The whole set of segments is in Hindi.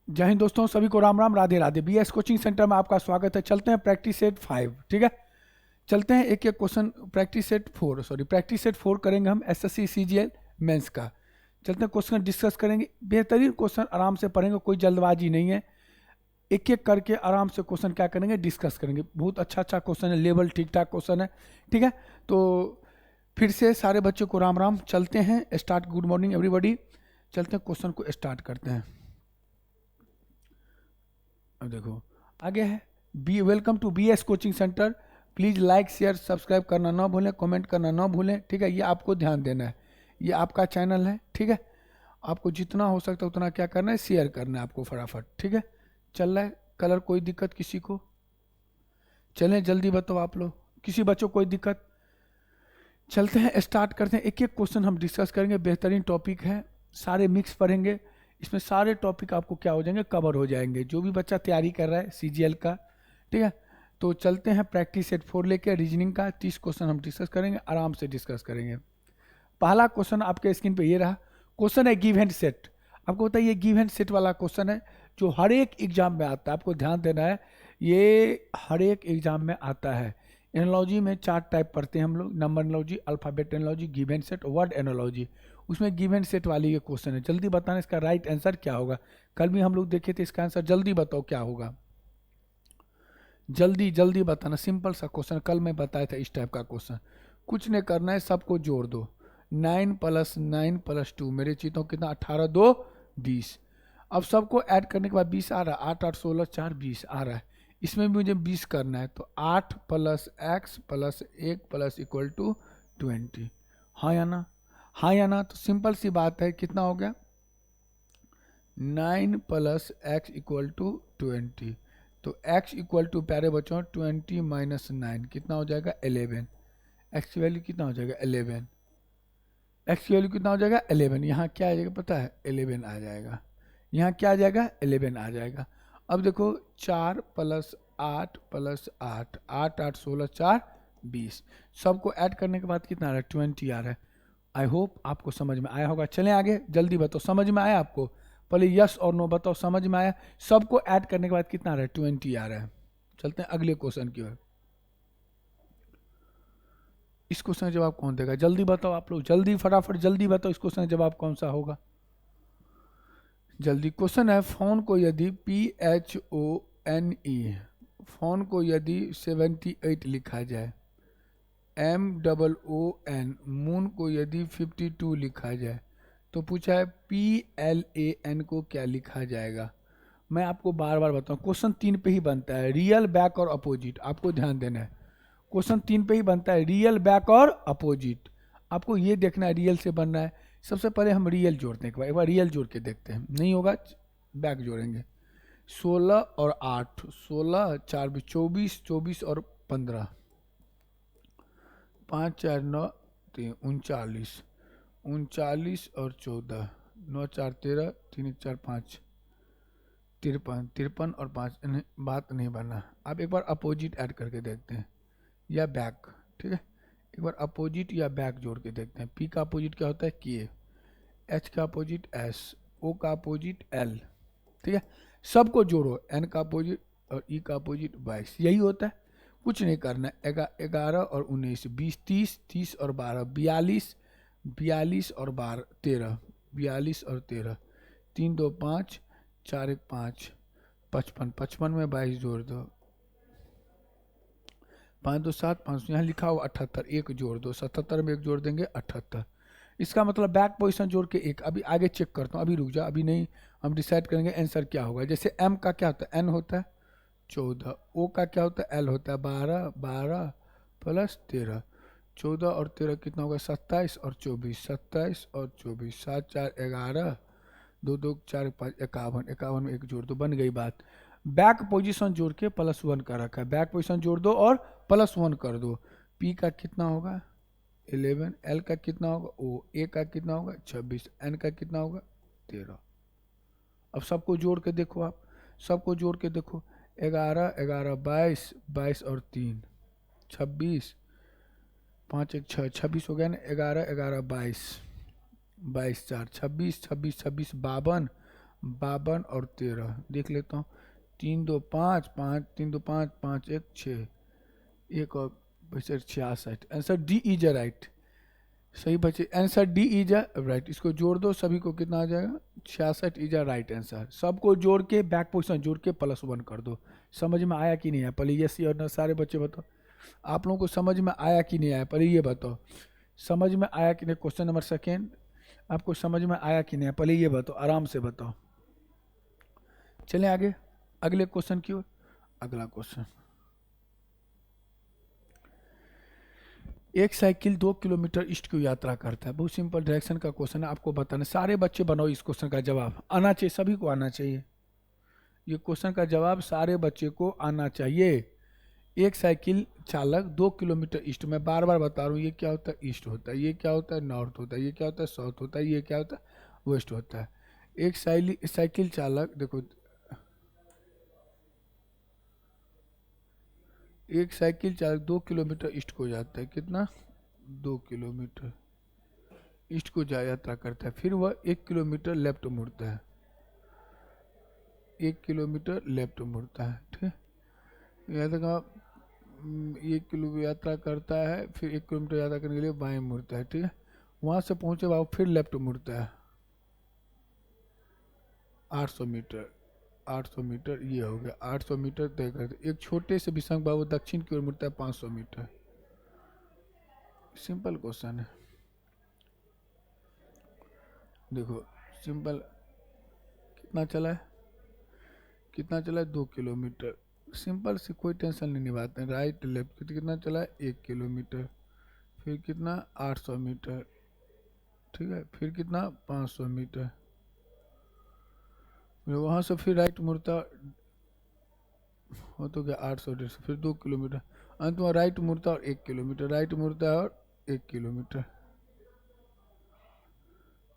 जय हिंद दोस्तों, सभी को Ram Ram, Radhe Radhe. BS coaching centre में आपका स्वागत है। चलते हैं प्रैक्टिस सेट 5, ठीक है। चलते हैं एक एक क्वेश्चन। प्रैक्टिस सेट 4 करेंगे हम एसएससी सीजीएल मेंस का। चलते हैं क्वेश्चन डिस्कस करेंगे। बेहतरीन क्वेश्चन, आराम से पढ़ेंगे, कोई जल्दबाजी नहीं है। एक एक करके आराम से क्वेश्चन क्या करेंगे, डिस्कस करेंगे। बहुत अच्छा अच्छा क्वेश्चन है, लेवल ठीक ठाक क्वेश्चन है, ठीक है। तो फिर से सारे बच्चों को राम राम। चलते हैं स्टार्ट। Good morning everybody. चलते हैं क्वेश्चन को स्टार्ट करते हैं। अब देखो आगे है, be welcome to BS coaching centre. Please like share subscribe करना ना भूलें, कमेंट करना ना भूलें, ठीक है। ये आपको ध्यान देना है, ये आपका चैनल है, ठीक है। आपको जितना हो सकता है उतना क्या करना है, शेयर करना है आपको फटाफट, ठीक है। चल रहा है कलर, कोई दिक्कत किसी को? चलें जल्दी बताओ आप लोग, किसी बच्चों को कोई दिक्कत? चलते हैं स्टार्ट करते हैं। एक एक क्वेश्चन हम डिस्कस करेंगे। बेहतरीन टॉपिक है, सारे मिक्स पढ़ेंगे। इसमें सारे टॉपिक आपको क्या हो जाएंगे, कवर हो जाएंगे। जो भी बच्चा तैयारी कर रहा है सीजीएल का, ठीक है। तो चलते हैं प्रैक्टिस सेट 4 लेके। रीजनिंग का 30 क्वेश्चन हम डिस्कस करेंगे, आराम से डिस्कस करेंगे। पहला क्वेश्चन आपके स्क्रीन पे ये रहा। क्वेश्चन है गिव एंड सेट। आपको बताइए, गिव एंड सेट वाला क्वेश्चन है जो हर एक एग्जाम में आता है। आपको ध्यान देना है, ये हर एक एग्जाम में आता है। एनोलॉजी में 4 टाइप पढ़ते हैं हम लोग, number analogy, alphabet analogy, give and set, word analogy. उसमें गिव एंड सेट वाली ये क्वेश्चन है। जल्दी बताना इसका राइट आंसर क्या होगा। कल भी हम लोग देखे थे इसका आंसर, जल्दी बताओ क्या होगा। जल्दी जल्दी बताना, सिंपल सा क्वेश्चन, कल मैं बताया था इस टाइप का क्वेश्चन। कुछ नहीं करना है, सबको जोड़ दो। 9 + 9 + 2, मेरे चीतों कितना, 18 2 20। अब सबको ऐड करने के बाद 20 आ रहा है, 8 8 16 4 20 आ रहा है। इसमें भी मुझे 20 करना है, तो 8 + x + 1 + = 20। हाँ या ना, हाँ या ना? तो सिंपल सी बात है, कितना हो गया, 9 + x = 20। तो x इक्वल टू, प्यारे बच्चों, 20 - 9 कितना हो जाएगा, 11। x की वैल्यू कितना हो जाएगा, 11। x की वैल्यू कितना हो जाएगा, 11। यहाँ क्या आ जाएगा पता है, 11 आ जाएगा। यहाँ क्या आ जाएगा, 11 आ जाएगा। अब देखो, 4 + 8 + 8, 8 8 16 4 20। सबको ऐड करने के बाद कितना आ रहा है, 20 आ रहा है। आई होप आपको समझ में आया होगा। चलें आगे, जल्दी बताओ, समझ में आया आपको? पहले यस और नो बताओ, समझ में आया? सबको ऐड करने के बाद कितना आ रहा है, 20 आ रहा है। चलते हैं अगले क्वेश्चन की ओर। इस क्वेश्चन का जवाब कौन देगा, जल्दी बताओ आप लोग, जल्दी फटाफट जल्दी बताओ, इस क्वेश्चन का जवाब कौन सा होगा। जल्दी। क्वेश्चन है, फोन को यदि PHONE, फोन को यदि 78 लिखा जाए, MOON, मून को यदि 52 लिखा जाए, तो पूछा है PLAN को क्या लिखा जाएगा। मैं आपको बार बार बताऊं, क्वेश्चन 3 पे ही बनता है, रियल, बैक और अपोजिट। आपको ध्यान देना है, क्वेश्चन 3 पे ही बनता है, रियल, बैक और अपोजिट। आपको ये देखना है रियल से बनना है। सबसे पहले हम रियल जोड़ते हैं, एक बार रियल जोड़ के देखते हैं, नहीं होगा बैक जोड़ेंगे। 16 और 8, 16 4 24, 24 और 15, 5 4 9 3 39, 39 और 14, 9 4 13, 3 1 4 5 53, 53 और 5, बात नहीं बना। अब एक बार अपोजिट ऐड करके देखते हैं, या बैक, ठीक है। एक बार अपोजिट या बैक जोड़ के देखते हैं। P का अपोजिट क्या होता है, K, H का अपोजिट S, O का अपोजिट L, ठीक है। सबको जोड़ो, N का अपोजिट और E का अपोजिट 22, यही होता है। कुछ नहीं करना है। 11 और 19, 20, 30, 30 और 12, 42, 42 और 12 13, 42 और 13, 3 2 5, 4 1 5, 55, 55 में 22 जोड़ दो, 5 2 7, 5 यहाँ लिखा हुआ 78, एक जोड़ दो, 77 में एक जोड़ देंगे, 78। इसका मतलब बैक पोजीशन जोड़ के एक। अभी आगे चेक करता हूँ, अभी रुक जा, अभी नहीं, हम डिसाइड करेंगे आंसर क्या होगा। जैसे M का क्या होता है, N होता है 14, O का क्या होता है, L होता है 12, 12 + 13, 14 और 13 कितना होगा, 27 और 24, 27 और 24, 7 4 11, 2 2 4 5 51, 51 में एक जोड़ दो, बन गई बात। बैक पोजीशन जोड़ के +1 का रखा है, बैक पोजीशन जोड़ दो और +1 कर दो। P का कितना होगा, 11, L का कितना होगा, O, A का कितना होगा, 26, N का कितना होगा, 13। अब सबको जोड़ के देखो, आप सबको जोड़ के देखो, 11 11 22, 22 और 3 26, 5 1 6, 26 हो गया ना, 11 11 22, 22 4 26, 26 26 52, 52 और 13 देख लेता हूँ। 3 2 5 5 3 2 5 5 1 6 एक और बचे 66। Answer D is right. सही बचे, आंसर डी इज राइट। इसको जोड़ दो, सभी को कितना आ जाएगा 66 इज राइट आंसर। सबको जोड़ के बैक पोजिशन जोड़ के +1 कर दो। समझ में आया कि नहीं आया पहले यस और ना सारे बच्चे बताओ। आप लोगों को समझ में आया कि नहीं आया पहले ये बताओ। समझ में आया कि नहीं? क्वेश्चन नंबर सेकेंड आपको समझ में आया कि नहीं पहले ये बताओ, आराम से बताओ। चलें आगे अगले क्वेश्चन की ओर। अगला क्वेश्चन, एक साइकिल 2 किलोमीटर ईस्ट की यात्रा करता है। बहुत सिंपल डायरेक्शन का क्वेश्चन है, आपको बताना। सारे बच्चे बनाओ, इस क्वेश्चन का जवाब आना चाहिए, सभी को आना चाहिए। ये क्वेश्चन का जवाब सारे बच्चे को आना चाहिए। एक साइकिल चालक 2 किलोमीटर ईस्ट, में बार बार बता रहा हूँ, ये क्या होता है ईस्ट होता है, ये क्या होता है नॉर्थ होता है, ये क्या होता है साउथ होता है, ये क्या होता है वेस्ट होता है। एक साइकिल चालक, देखो एक साइकिल चालक 2 किलोमीटर ईस्ट को जाता है। कितना? 2 किलोमीटर ईस्ट को यात्रा करता है। फिर वह 1 किलोमीटर लेफ्ट मुड़ता है। 1 किलोमीटर लेफ्ट मुड़ता है, ठीक है। यहाँ तक आप 1 किलो यात्रा करता है, फिर 1 किलोमीटर यात्रा करने के लिए बाएं मुड़ता है, ठीक है। वहाँ से पहुँचे बाद फिर लेफ्ट मुड़ता है। 800 मीटर, 800 मीटर ये हो गया। 800 मीटर तय करते। एक छोटे से विषम बाबू दक्षिण की ओर मुड़ता है 500 मीटर। सिंपल क्वेश्चन है, देखो सिंपल। कितना चला है, कितना चला है 2 किलोमीटर। सिंपल से, कोई टेंशन नहीं निभाते हैं। राइट लेफ्ट कितना चला है 1 किलोमीटर। फिर कितना 800 मीटर, ठीक है। फिर कितना 500 मीटर। फिर वहाँ से फिर राइट मुड़ता हो तो क्या 800 150, फिर 2 किलोमीटर। अंत में राइट मुड़ता और 1 किलोमीटर, राइट मुड़ता है और 1 किलोमीटर।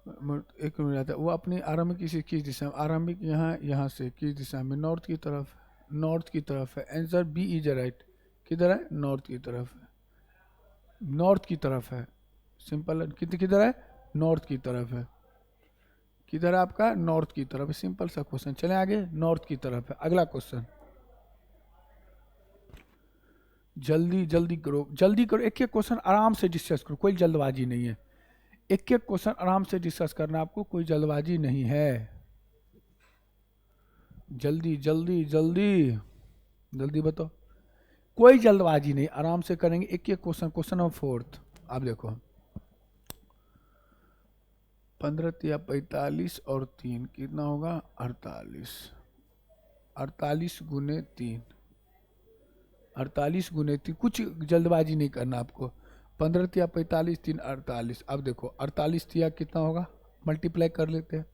1 किलोमीटर आता है। वो अपनी आरंभिक किस दिशा में? आरंभिक यहाँ से किस दिशा में? नॉर्थ की तरफ, नॉर्थ की तरफ है। Answer B is right. किधर है? नॉर्थ की तरफ है, नॉर्थ की तरफ है। सिंपल है। किधर है? नॉर्थ की तरफ है। किधर है आपका? नॉर्थ की तरफ है। सिंपल सा क्वेश्चन। चले आगे, नॉर्थ की तरफ है। अगला क्वेश्चन, जल्दी जल्दी करो, जल्दी करो। एक एक क्वेश्चन आराम से डिस्कस करो, कोई जल्दबाजी नहीं है। एक एक क्वेश्चन आराम से डिस्कस करना आपको, कोई जल्दबाजी नहीं है। जल्दी जल्दी जल्दी जल्दी बताओ, कोई जल्दबाजी नहीं, आराम से करेंगे एक एक क्वेश्चन। क्वेश्चन नंबर 4 आप देखो, 15 या 45 और 3 कितना होगा? 48। 48 गुने 3, 48 गुने 3। कुछ जल्दबाजी नहीं करना आपको। 15 या 45 3 48। अब देखो 48 या कितना होगा, मल्टीप्लाई कर लेते हैं।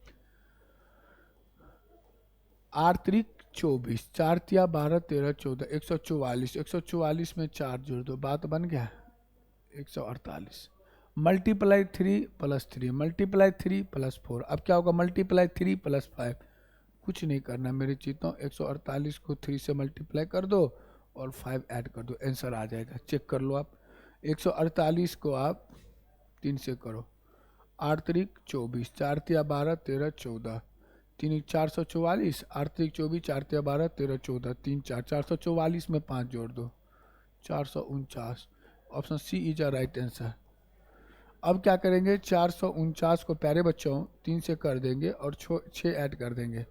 8 3 24, 4 तिया 12 13 14, 144। 144 में 4 जोड़ दो, बात बन गया 148। Multiply 3 + 3, multiply 3 + 4। अब क्या होगा? मल्टीप्लाई 3 + 5। कुछ नहीं करना मेरे चीतों, 148 को 3 से मल्टीप्लाई कर दो और 5 ऐड कर दो, आंसर आ जाएगा। चेक कर लो आप। 148 को आप 3 से करो, 8 3 24, 4 तिया 12 13 14, 3 444, 8 3 24, 4 तिया 12 13 14, 3 4 444 में 5 जोड़ दो, 449। Option C is a right answer. अब क्या करेंगे? 449 को प्यारे बच्चों 3 से कर देंगे और 6 ऐड कर देंगे,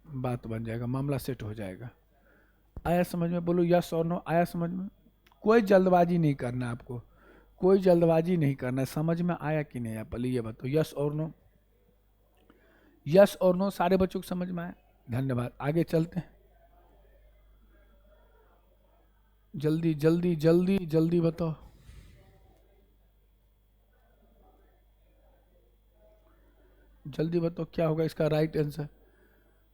बात बन जाएगा, मामला सेट हो जाएगा। आया समझ में? बोलो यस और नो। आया समझ में? कोई जल्दबाजी नहीं करना आपको, कोई जल्दबाजी नहीं करना। समझ में आया कि नहीं? आप पहले ये बताओ, यस और नो। यस और नो सारे बच्चों को समझ में आया? धन्यवाद। आगे चलते हैं, जल्दी जल्दी जल्दी जल्दी बताओ, जल्दी बताओ क्या होगा इसका राइट आंसर।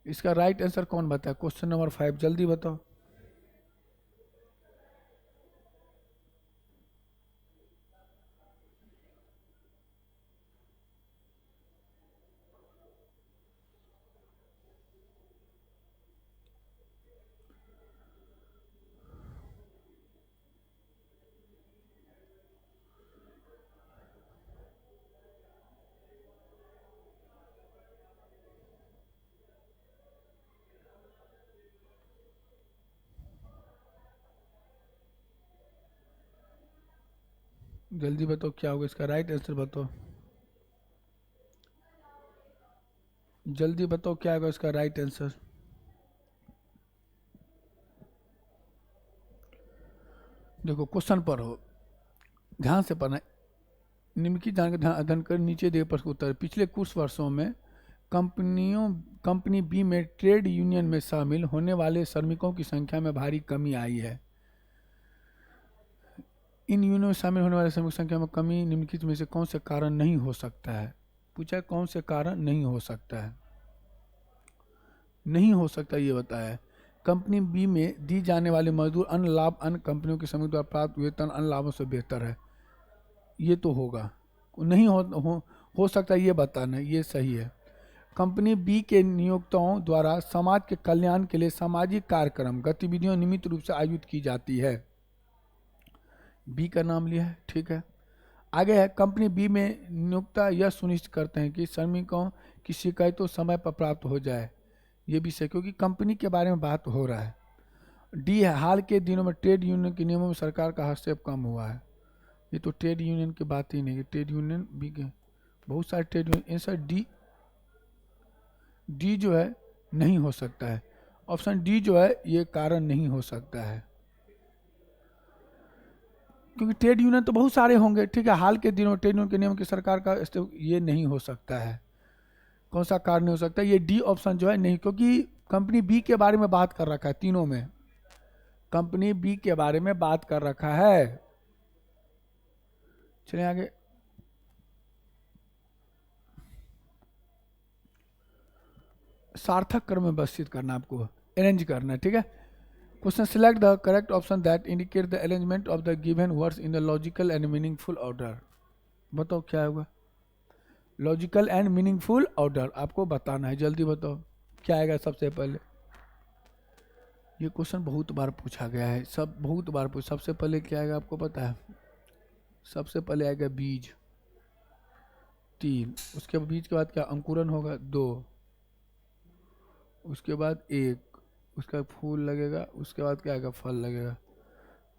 इसका राइट आंसर कौन बताए? क्वेश्चन नंबर 5 जल्दी बताओ। जल्दी बताओ क्या होगा इसका राइट आंसर बताओ, जल्दी बताओ क्या होगा इसका राइट आंसर। देखो क्वेश्चन पर हो, ध्यान से पढ़ना, निम्नलिखित जानकारी ध्यान अध्ययन कर नीचे दिए प्रश्न उत्तर। पिछले कुछ वर्षों में कंपनी बी में ट्रेड यूनियन में शामिल होने वाले श्रमिकों की संख्या में भारी कमी आई है। इन यूनियन में शामिल होने वाले श्रमिकों की संख्या में कमी निम्नलिखित में से कौन से कारण नहीं हो सकता है। पूछा कौन से कारण नहीं हो सकता है, नहीं हो सकता ये बताया है। कंपनी बी में दी जाने वाले मजदूर अन्य लाभ अन्य कंपनियों के श्रमिक द्वारा प्राप्त वेतन अन्य लाभों से बेहतर है, ये तो होगा। नहीं हो सकता ये बताना, ये सही है। कंपनी बी के नियोक्ताओं द्वारा समाज के कल्याण के लिए सामाजिक कार्यक्रम गतिविधियों नियमित रूप से आयोजित की जाती है। बी का नाम लिया है, ठीक है। आगे है, कंपनी बी में नियोक्ता यह सुनिश्चित करते हैं कि श्रमिकों की शिकायतों समय पर प्राप्त हो जाए, ये भी सही क्योंकि कंपनी के बारे में बात हो रहा है। डी है, हाल के दिनों में ट्रेड यूनियन के नियमों में सरकार का हस्तक्षेप कम हुआ है, ये तो ट्रेड यूनियन की बात ही नहीं है। ट्रेड यूनियन बी के बहुत सारे ट्रेड यूनियन, आंसर डी जो है नहीं हो सकता है। ऑप्शन डी जो है ये कारण नहीं हो सकता है क्योंकि ट्रेड यूनियन तो बहुत सारे होंगे, ठीक है। हाल के दिनों में ट्रेड यूनियन के नियम की सरकार का ये नहीं हो सकता है। कौन सा कारण नहीं हो सकता, ये डी ऑप्शन जो है नहीं, क्योंकि कंपनी बी के बारे में बात कर रखा है, तीनों में कंपनी बी के बारे में बात कर रखा है। चलिए आगे, सार्थक क्रम में व्यवस्थित करना, आपको अरेंज करना है, ठीक है। Question, select the correct option that indicate the arrangement of the given words in the logical and meaningful order. बताओ क्या होगा, लॉजिकल एंड मीनिंगफुल ऑर्डर आपको बताना है, जल्दी बताओ क्या आएगा। सबसे पहले ये क्वेश्चन बहुत बार पूछा गया है, बहुत बार पूछा। सबसे पहले क्या आएगा आपको पता है, सबसे पहले आएगा बीज 3, उसके बीज के बाद क्या अंकुरन होगा 2, उसके बाद 1, उसका फूल लगेगा, उसके बाद क्या आएगा फल लगेगा।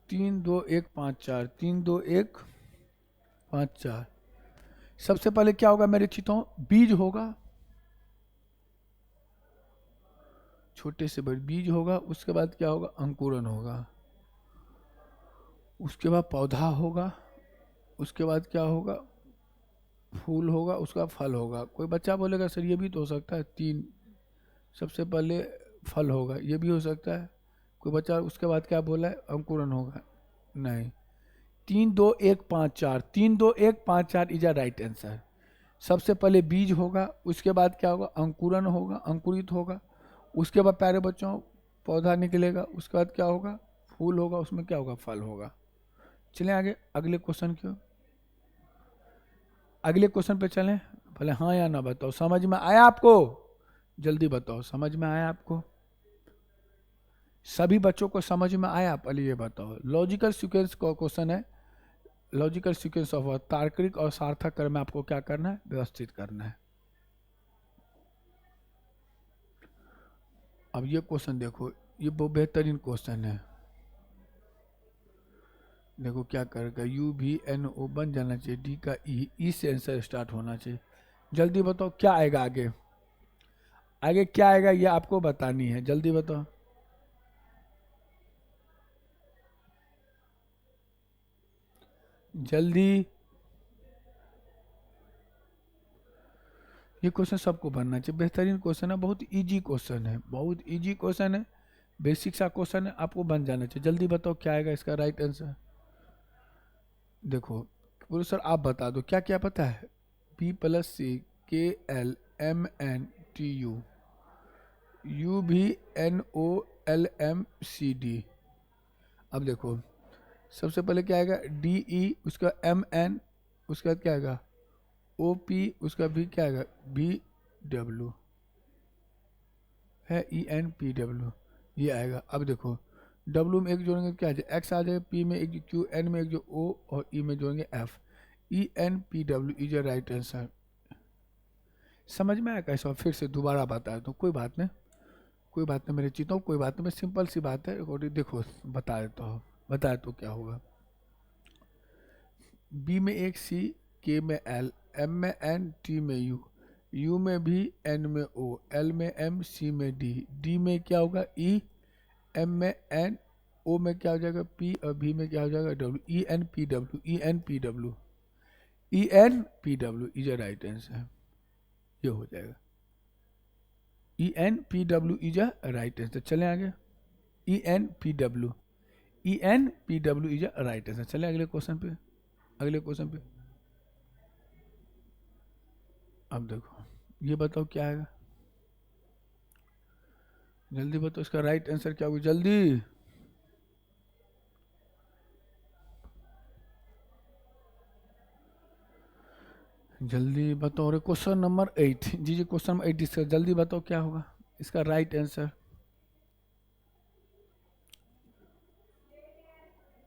3 2 1 5 4, 3 2 1 5 4। सबसे पहले क्या होगा मेरे चितों, बीज होगा, छोटे से बड़े बीज होगा, उसके बाद क्या होगा अंकुरन होगा, उसके बाद पौधा होगा, उसके बाद क्या होगा फूल होगा, उसका फल होगा। कोई बच्चा बोलेगा सर ये भी तो हो सकता है, 3 सबसे पहले फल होगा, ये भी हो सकता है। कोई बच्चा उसके बाद क्या बोला है अंकुरन होगा, नहीं। 3 2 1 5 4, 3 2 1 5 4 इज अ राइट आंसर। सबसे पहले बीज होगा, उसके बाद क्या होगा अंकुरन होगा, अंकुरित होगा, उसके बाद प्यारे बच्चों पौधा निकलेगा, उसके बाद क्या होगा फूल होगा, उसमें क्या होगा फल होगा। चलें आगे, अगले क्वेश्चन क्यों, अगले क्वेश्चन पे चलें। पहले हाँ या ना बताओ, समझ में आया आपको, जल्दी बताओ समझ में आया आपको, सभी बच्चों को समझ में आया। पहले ये बताओ, लॉजिकल सीक्वेंस का क्वेश्चन है, लॉजिकल सीक्वेंस ऑफ वर्ड, तार्किक और सार्थक क्रम में आपको क्या करना है व्यवस्थित करना है। अब ये क्वेश्चन देखो, ये बहुत बेहतरीन क्वेश्चन है। देखो क्या करेगा, यू भी एन ओ बन जाना चाहिए, डी का ई से आंसर स्टार्ट होना चाहिए। जल्दी बताओ क्या आएगा आगे, आगे क्या आएगा ये आपको बतानी है, जल्दी बताओ। जल्दी, ये क्वेश्चन सबको बनना चाहिए, बेहतरीन क्वेश्चन है, बहुत इजी क्वेश्चन है, बहुत इजी क्वेश्चन है, बेसिक सा क्वेश्चन है, आपको बन जाना चाहिए। जल्दी बताओ क्या आएगा इसका राइट आंसर। देखो बोलो सर आप बता दो क्या क्या पता है, P + C K L M N T U, U भी N O L M C D। अब देखो सबसे पहले क्या आएगा D E, उसका M N, उसके बाद क्या आएगा O P, उसका भी क्या आएगा B W है, E N P W ये आएगा। अब देखो W में एक जोड़ेंगे क्या आ जाए X आ जाएगा, P में एक जो Q, N में एक जो O और E में जोड़ेंगे F, E N P W is a right answer. समझ में आया कैसा, फिर से दोबारा बताया तो कोई बात नहीं, कोई बात नहीं मेरे चीतों, कोई बात नहीं, मैं सिंपल सी बात है देखो बता देता हूँ, बताया तो क्या होगा। बी में एक सी, के में एल, एम में एन, टी में यू, यू में भी, एन में ओ, एल में एम, सी में डी, डी में क्या होगा ई, एम में एन, ओ में क्या हो जाएगा पी, और भी में क्या हो जाएगा W, E N P W, E N P W, E N P W is a right answer. ये हो जाएगा E N P W is a right answer. चलें आगे, E N P W, E N P W is a right answer. चलें अगले क्वेश्चन पे, अगले क्वेश्चन पे। अब देखो ये बताओ क्या आएगा, जल्दी बताओ इसका राइट आंसर क्या होगा, जल्दी। जल्दी बताओ रे, क्वेश्चन नंबर 8, जी जी क्वेश्चन नंबर 8 इसका जल्दी बताओ क्या होगा इसका राइट आंसर।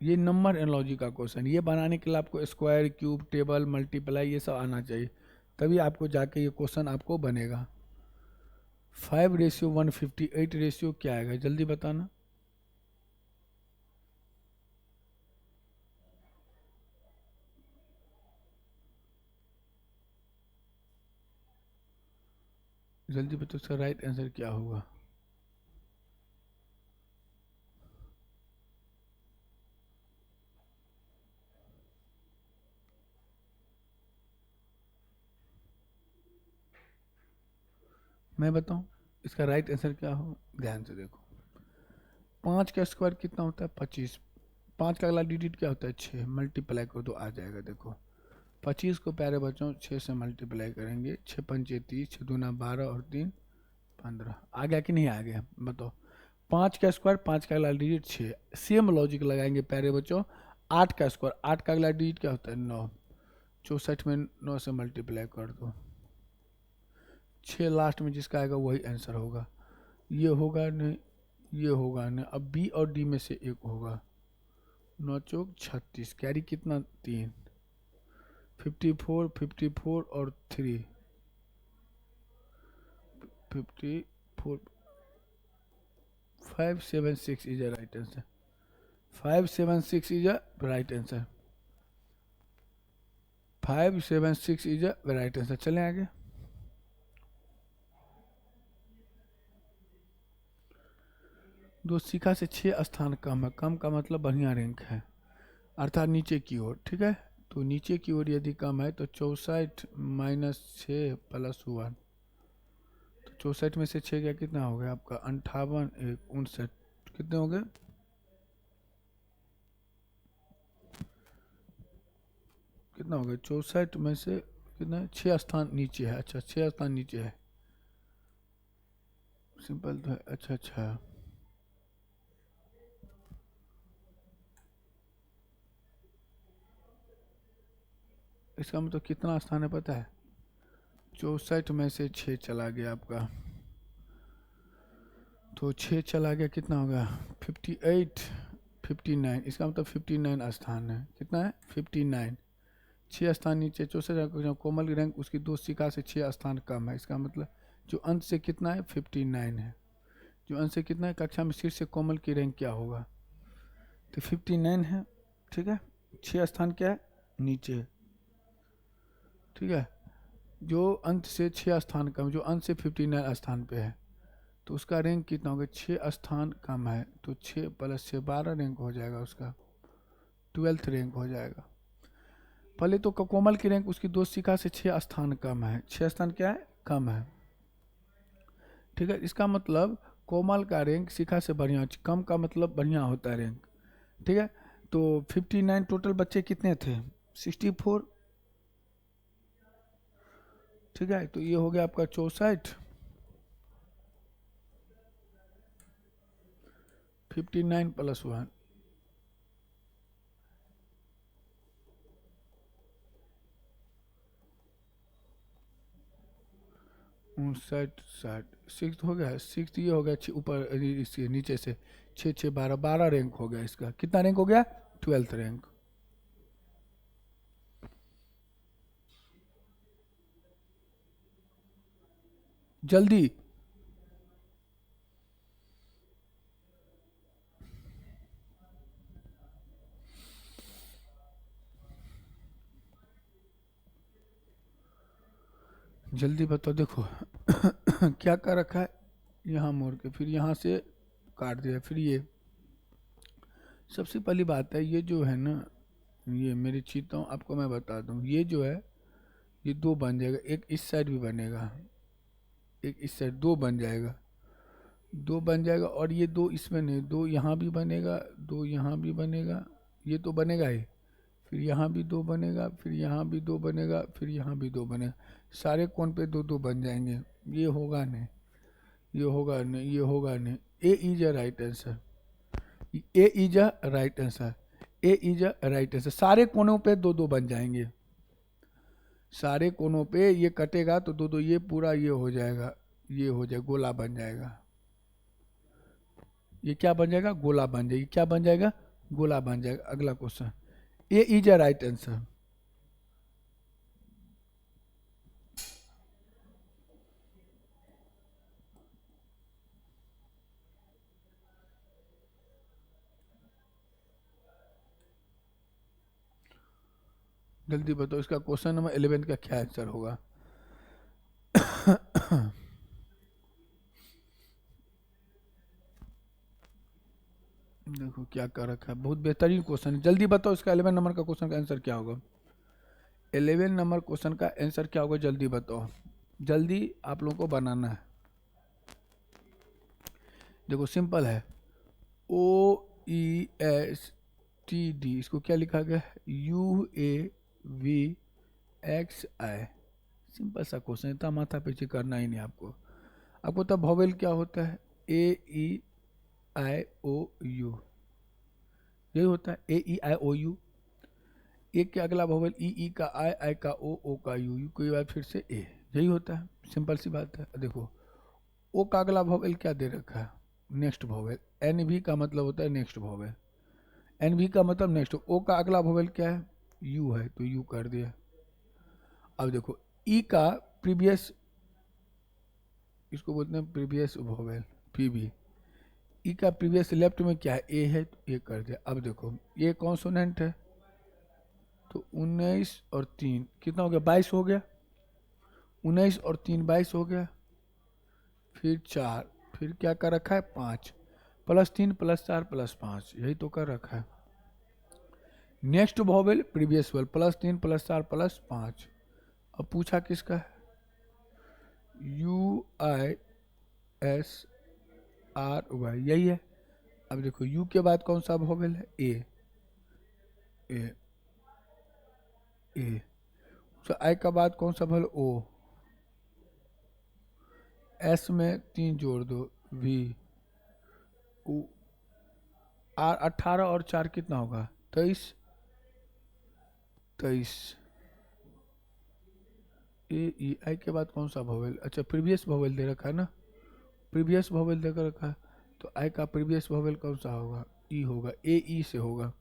ये नंबर एनालॉजी का क्वेश्चन, ये बनाने के लिए आपको स्क्वायर, क्यूब, टेबल, मल्टीप्लाई ये सब आना चाहिए, तभी आपको जाके ये क्वेश्चन आपको बनेगा। 5:158 रेशियो क्या आएगा, जल्दी बताना। जल्दी बताओ इसका राइट आंसर क्या होगा। मैं बताऊं इसका राइट आंसर क्या हो, ध्यान से देखो। 5 का स्क्वायर कितना होता है 25, 5 का अगला डिजिट क्या होता है 6, मल्टीप्लाई करो तो आ जाएगा। देखो 25 को प्यारे बच्चों 6 से मल्टीप्लाई करेंगे, 6 पंचे 30, 6 दूना 12 और 3 15। आ गया कि नहीं आ गया बताओ। 5 का स्क्वायर, 5 का अगला डिजिट 6, सेम लॉजिक लगाएंगे प्यारे बच्चों। 8 का स्क्वायर, 8 का अगला डिजिट क्या होता है 9, 64 में 9 से मल्टीप्लाई कर दो, 6 लास्ट में जिसका आएगा वही आंसर होगा। ये होगा नहीं, ये होगा नहीं, अब बी और डी में से एक होगा। 9 चौक 36, कैरी कितना 3, 54, 54 और 3, 54, 576 is a right answer. 576 is a right answer, 576 is a right answer. चलें आगे। दो शिखा से 6 स्थान कम है, कम का मतलब बढ़िया रैंक है, अर्थात नीचे की ओर, ठीक है। तो नीचे की ओर यदि कम है तो 64 माइनस 6 प्लस 1, तो 64 में से 6 क्या कितना हो गया आपका 58, 59, कितने हो गए, कितना हो गया 64 में से कितना, 6 स्थान नीचे है। अच्छा 6 स्थान नीचे है, सिंपल तो है। अच्छा अच्छा, इसका मतलब कितना स्थान है पता है, 64 में से 6 चला गया आपका, तो 6 चला गया कितना होगा 58, 59, इसका मतलब 59 स्थान है। कितना है 59, 6 स्थान नीचे। 64 कोमल की रैंक उसकी 2 शिखा से 6 स्थान कम है, इसका मतलब जो अंत से कितना है 59 है, जो अंत से कितना है कक्षा में शीर्ष से कोमल की रैंक क्या होगा, तो 59 है, ठीक है। 6 स्थान क्या है नीचे, ठीक है। जो अंत से 6 स्थान कम, जो अंत से 59 स्थान पे है, तो उसका रैंक कितना होगा 6 स्थान कम है, तो 6 प्लस 6 12 रैंक हो जाएगा उसका, 12th रैंक हो जाएगा। पहले तो कोमल की रैंक उसकी 2 शिखा से 6 स्थान कम है, 6 स्थान क्या है कम है, ठीक है। इसका मतलब कोमल का रैंक शिखा से बढ़िया, कम का मतलब बढ़िया होता है रैंक, ठीक है। तो 59 टोटल बच्चे कितने थे 64, ठीक है। तो ये हो गया आपका 64, 59 प्लस 1, 59, 60, 6 हो गया, 6 ये हो गया ऊपर इसके नीचे से 6 6 12, 12 रैंक हो गया इसका। कितना रैंक हो गया 12th रैंक। जल्दी, जल्दी बताओ। देखो क्या कर रखा है, यहाँ मोड़ के फिर यहाँ से काट दिया, फिर ये सबसे पहली बात है, ये जो है ना, ये मेरी चीता आपको मैं बता दूं, ये जो है ये दो बन जाएगा, एक इस साइड भी बनेगा, एक इस साइड, दो बन जाएगा, दो बन जाएगा, और ये दो इसमें नहीं, दो यहाँ भी बनेगा, दो यहाँ भी बनेगा, ये तो बनेगा ही, फिर यहाँ भी दो बनेगा, फिर यहाँ भी दो बनेगा, फिर यहाँ भी दो बनेगा, सारे कोण पे दो दो बन जाएंगे। ये होगा नहीं, ये होगा नहीं, ये होगा नहीं। A is a right answer, A is a right answer, A is a right answer. सारे कोनों पे दो दो बन जाएंगे, सारे कोनों पे ये कटेगा तो दो दो, ये पूरा ये हो जाएगा, ये हो जाएगा, गोला बन जाएगा। ये क्या बन जाएगा, गोला बन जाएगी, क्या बन जाएगा, गोला बन जाएगा। अगला question, A is a right answer. जल्दी बताओ, इसका क्वेश्चन नंबर 11 का क्या आंसर होगा। देखो क्या कर रखा है, बहुत बेहतरीन क्वेश्चन है। जल्दी बताओ इसका 11 नंबर का क्वेश्चन का आंसर क्या होगा। 11 नंबर क्वेश्चन का आंसर क्या होगा, जल्दी बताओ, जल्दी आप लोगों को बनाना है। देखो सिंपल है, ओ ई एस टी डी, इसको क्या लिखा गया है, U A V x I. Simple सा क्वेश्चन, इतना माथा पीछे करना ही नहीं आपको। आपको तब वॉवेल क्या होता है, ए ई आई ओ यू, यही होता है, ए ई आई ओ यू। एक के अगला वॉवेल ई, ई का आई, आई का ओ का यू, यू की बात फिर से ए, यही होता है, सिंपल सी बात है। देखो ओ का अगला वॉवेल क्या दे रखा है, नेक्स्ट वॉवेल। एन वी का मतलब होता है नेक्स्ट वॉवेल, एन वी का मतलब नेक्स्ट। ओ का अगला वॉवेल क्या है, यू है, तो यू कर दिया। अब देखो ई का प्रीवियस, इसको बोलते हैं प्रीवियस वॉवेल, पी बी। ई का प्रीवियस लेफ्ट में क्या है, ए है, तो ए कर दिया। अब देखो ये कॉन्सोनेंट है, तो 19 और 3 कितना हो गया, 22 हो गया, 19 और 3 22 हो गया, फिर 4, फिर क्या कर रखा है, 5 प्लस 3 प्लस 4 प्लस 5, यही तो कर रखा है। Next vowel previous vowel, plus 3 plus 4 plus 5। अब पूछा किसका है, U I S R Y, यही है। अब देखो यू के बाद कौन सा वॉवेल है, ए, ए, ए। तो आई का बाद कौन सा वॉवेल, ओ, एस में 3 जोड़ दो, वी, आर। 18 और 4 कितना होगा, 23, 23। ए ई आई के बाद कौन सा वॉवेल, अच्छा प्रीवियस वॉवेल दे रखा है ना, प्रीवियस वॉवेल देकर रखा है, तो आई का प्रीवियस वॉवेल कौन सा होगा, ई होगा, ए ई से होगा।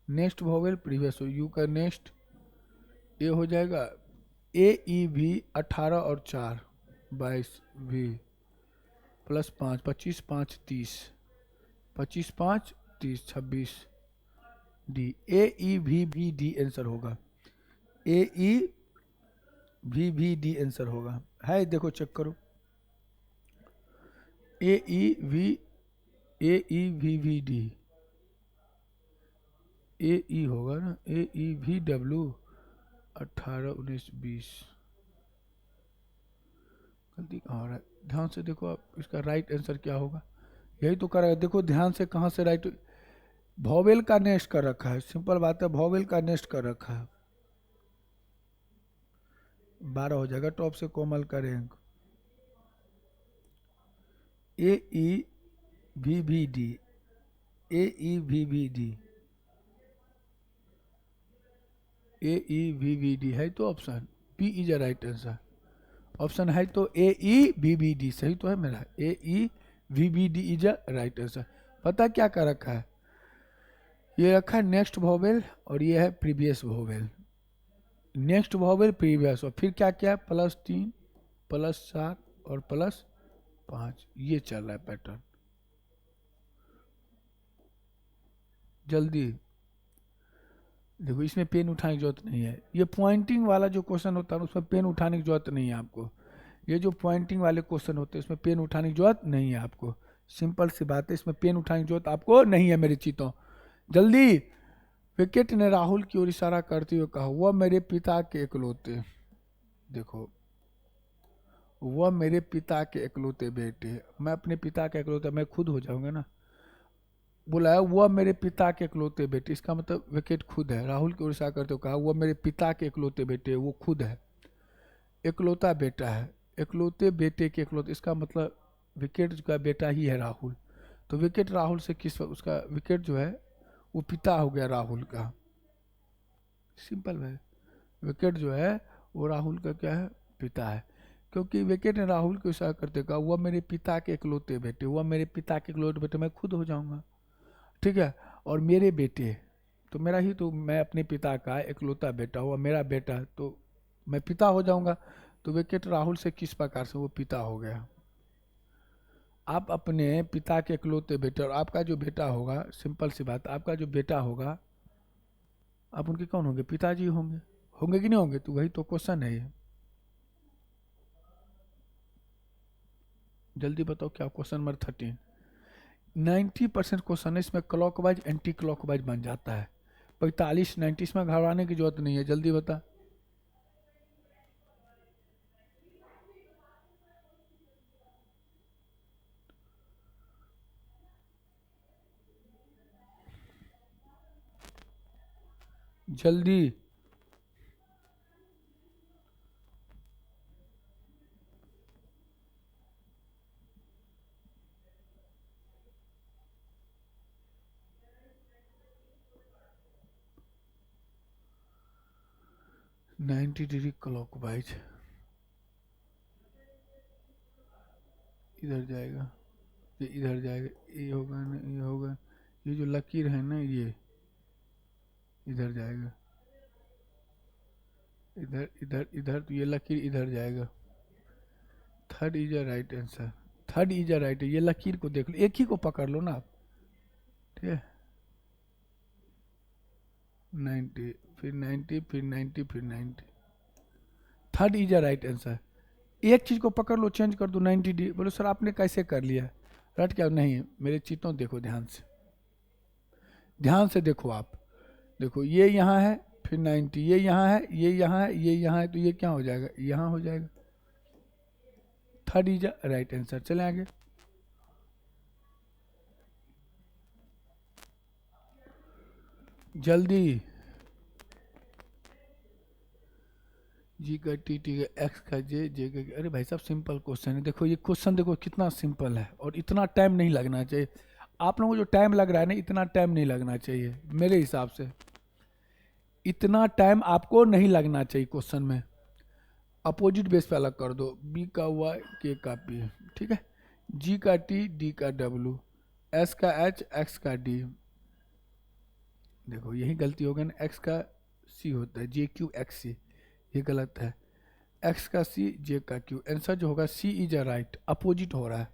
नेक्स्ट वॉवेल प्रीवियस हो, यू का नेक्स्ट ए हो जाएगा, ए ई भी 18 और 4 22 भी प्लस 5 25 5 30, 25 5 30 26 डी, ए ई भी डी आंसर होगा, ए ई भी डी आंसर होगा। है देखो चेक करो, ए ई वी डी, ए ई होगा ना, ए ई वी डब्ल्यू 18 19 20, गलती कहाँ हो रहा है, ध्यान से देखो आप, इसका राइट आंसर क्या होगा, यही तो कर रहा है। देखो ध्यान से कहाँ से राइट, वॉवेल का नेक्स्ट कर रखा है, सिंपल बात है, वॉवेल का नेक्स्ट कर रखा है। 12 हो जाएगा, टॉप से कोमल करेंगे, ए ई भी डी, ए ई भी डी, ए ई भी डी है तो option P is a right answer. Option है तो ए ई भी डी सही तो है मेरा, ए ई भी D is a right answer. पता क्या कर रखा है, ये रखा है नेक्स्ट वॉवेल और ये है previous vowel, next vowel previous, और फिर क्या क्या, प्लस 3 प्लस 4 और प्लस 5, ये चल रहा है पैटर्न। जल्दी देखो इसमें पेन उठाने की जरूरत नहीं है, ये पॉइंटिंग वाला जो क्वेश्चन होता है उसमें पेन उठाने की जरूरत नहीं है आपको। ये जो पॉइंटिंग वाले क्वेश्चन होते हैं इसमें पेन उठाने की जरूरत नहीं है आपको, सिंपल सी बात है, इसमें पेन उठाने की जरूरत आपको नहीं है मेरे चीतों। जल्दी। विकेट ने राहुल की ओर इशारा करते हुए कहा, वह मेरे पिता के इकलौते, देखो वह मेरे पिता के इकलौते बेटे, मैं अपने पिता के इकलौते, मैं खुद हो जाऊंगा ना। बोला है वह मेरे पिता के इकलौते बेटे, इसका मतलब विकेट खुद है। राहुल की ओर इशारा करते हुए कहा, वह मेरे पिता के इकलौते बेटे, वो खुद है, इकलौता बेटा है, इकलौते बेटे के इकलौते, इसका मतलब विकेट का बेटा ही है राहुल। तो विकेट राहुल से किस, उसका विकेट जो है वो पिता हो गया राहुल का, सिंपल है। विकेट जो है वो राहुल का क्या है, पिता है। क्योंकि विकेट ने राहुल को इशारा करते कहा, वह मेरे पिता के इकलौते बेटे, वह मेरे पिता के इकलौते बेटे, मैं खुद हो जाऊंगा, ठीक है। और मेरे बेटे तो मेरा ही, तो मैं अपने पिता का इकलौता बेटा हुआ, मेरा बेटा है, तो मैं पिता हो जाऊंगा। तो विकेट राहुल से किस प्रकार से वो पिता हो गया। आप अपने पिता के इकलौते बेटे, और आपका जो बेटा होगा, सिंपल सी बात, आपका जो बेटा होगा आप उनके कौन होंगे, पिताजी होंगे, होंगे कि नहीं होंगे, तो वही तो क्वेश्चन है ये। जल्दी बताओ क्या क्वेश्चन नंबर 13। 90% क्वेश्चन इसमें क्लॉकवाइज एंटी क्लॉकवाइज बन जाता है, 45-90 इसमें घबराने की जरूरत नहीं है। जल्दी बता। जल्दी। नाइन्टी डिग्री क्लॉकवाइज इधर जाएगा, ये इधर जाएगा, ये होगा ना, ये होगा, ये जो लकीर है ना ये इधर जाएगा, इधर इधर इधर, तो ये लकीर इधर जाएगा। Third is a right answer, third is a right. ये लकीर को देख लो, एक ही को पकड़ लो ना आप, ठीक है। 90, फिर 90, फिर 90, फिर 90, third is a right answer. एक चीज को पकड़ लो, चेंज कर दो 90 डिग्री। बोलो सर आपने कैसे कर लिया, रट क्या, नहीं मेरे चीतों देखो ध्यान से, ध्यान से देखो आप, देखो ये यहाँ है, फिर 90, ये यहाँ है, ये यहाँ है, ये यहाँ है, तो ये क्या हो जाएगा, यहाँ हो जाएगा। Third is right answer. चले आगे। जल्दी। जी का टी का एक्स का जे का, अरे भाई साहब सिंपल क्वेश्चन है। देखो ये क्वेश्चन देखो कितना सिंपल है, और इतना टाइम नहीं लगना चाहिए। आप लोगों को जो टाइम लग रहा है ना, इतना टाइम नहीं लगना चाहिए मेरे हिसाब से, इतना टाइम आपको नहीं लगना चाहिए क्वेश्चन में। अपोजिट बेस पे अलग कर दो, बी का वाई, के का पी, ठीक है। जी का टी, डी का डब्ल्यू, एस का एच, एक्स का डी। देखो यही गलती हो गई ना, एक्स का सी होता है, जे क्यू एक्स सी, ये गलत है। एक्स का सी, जे का क्यू, आंसर जो होगा सी इज अ राइट, अपोजिट हो रहा है।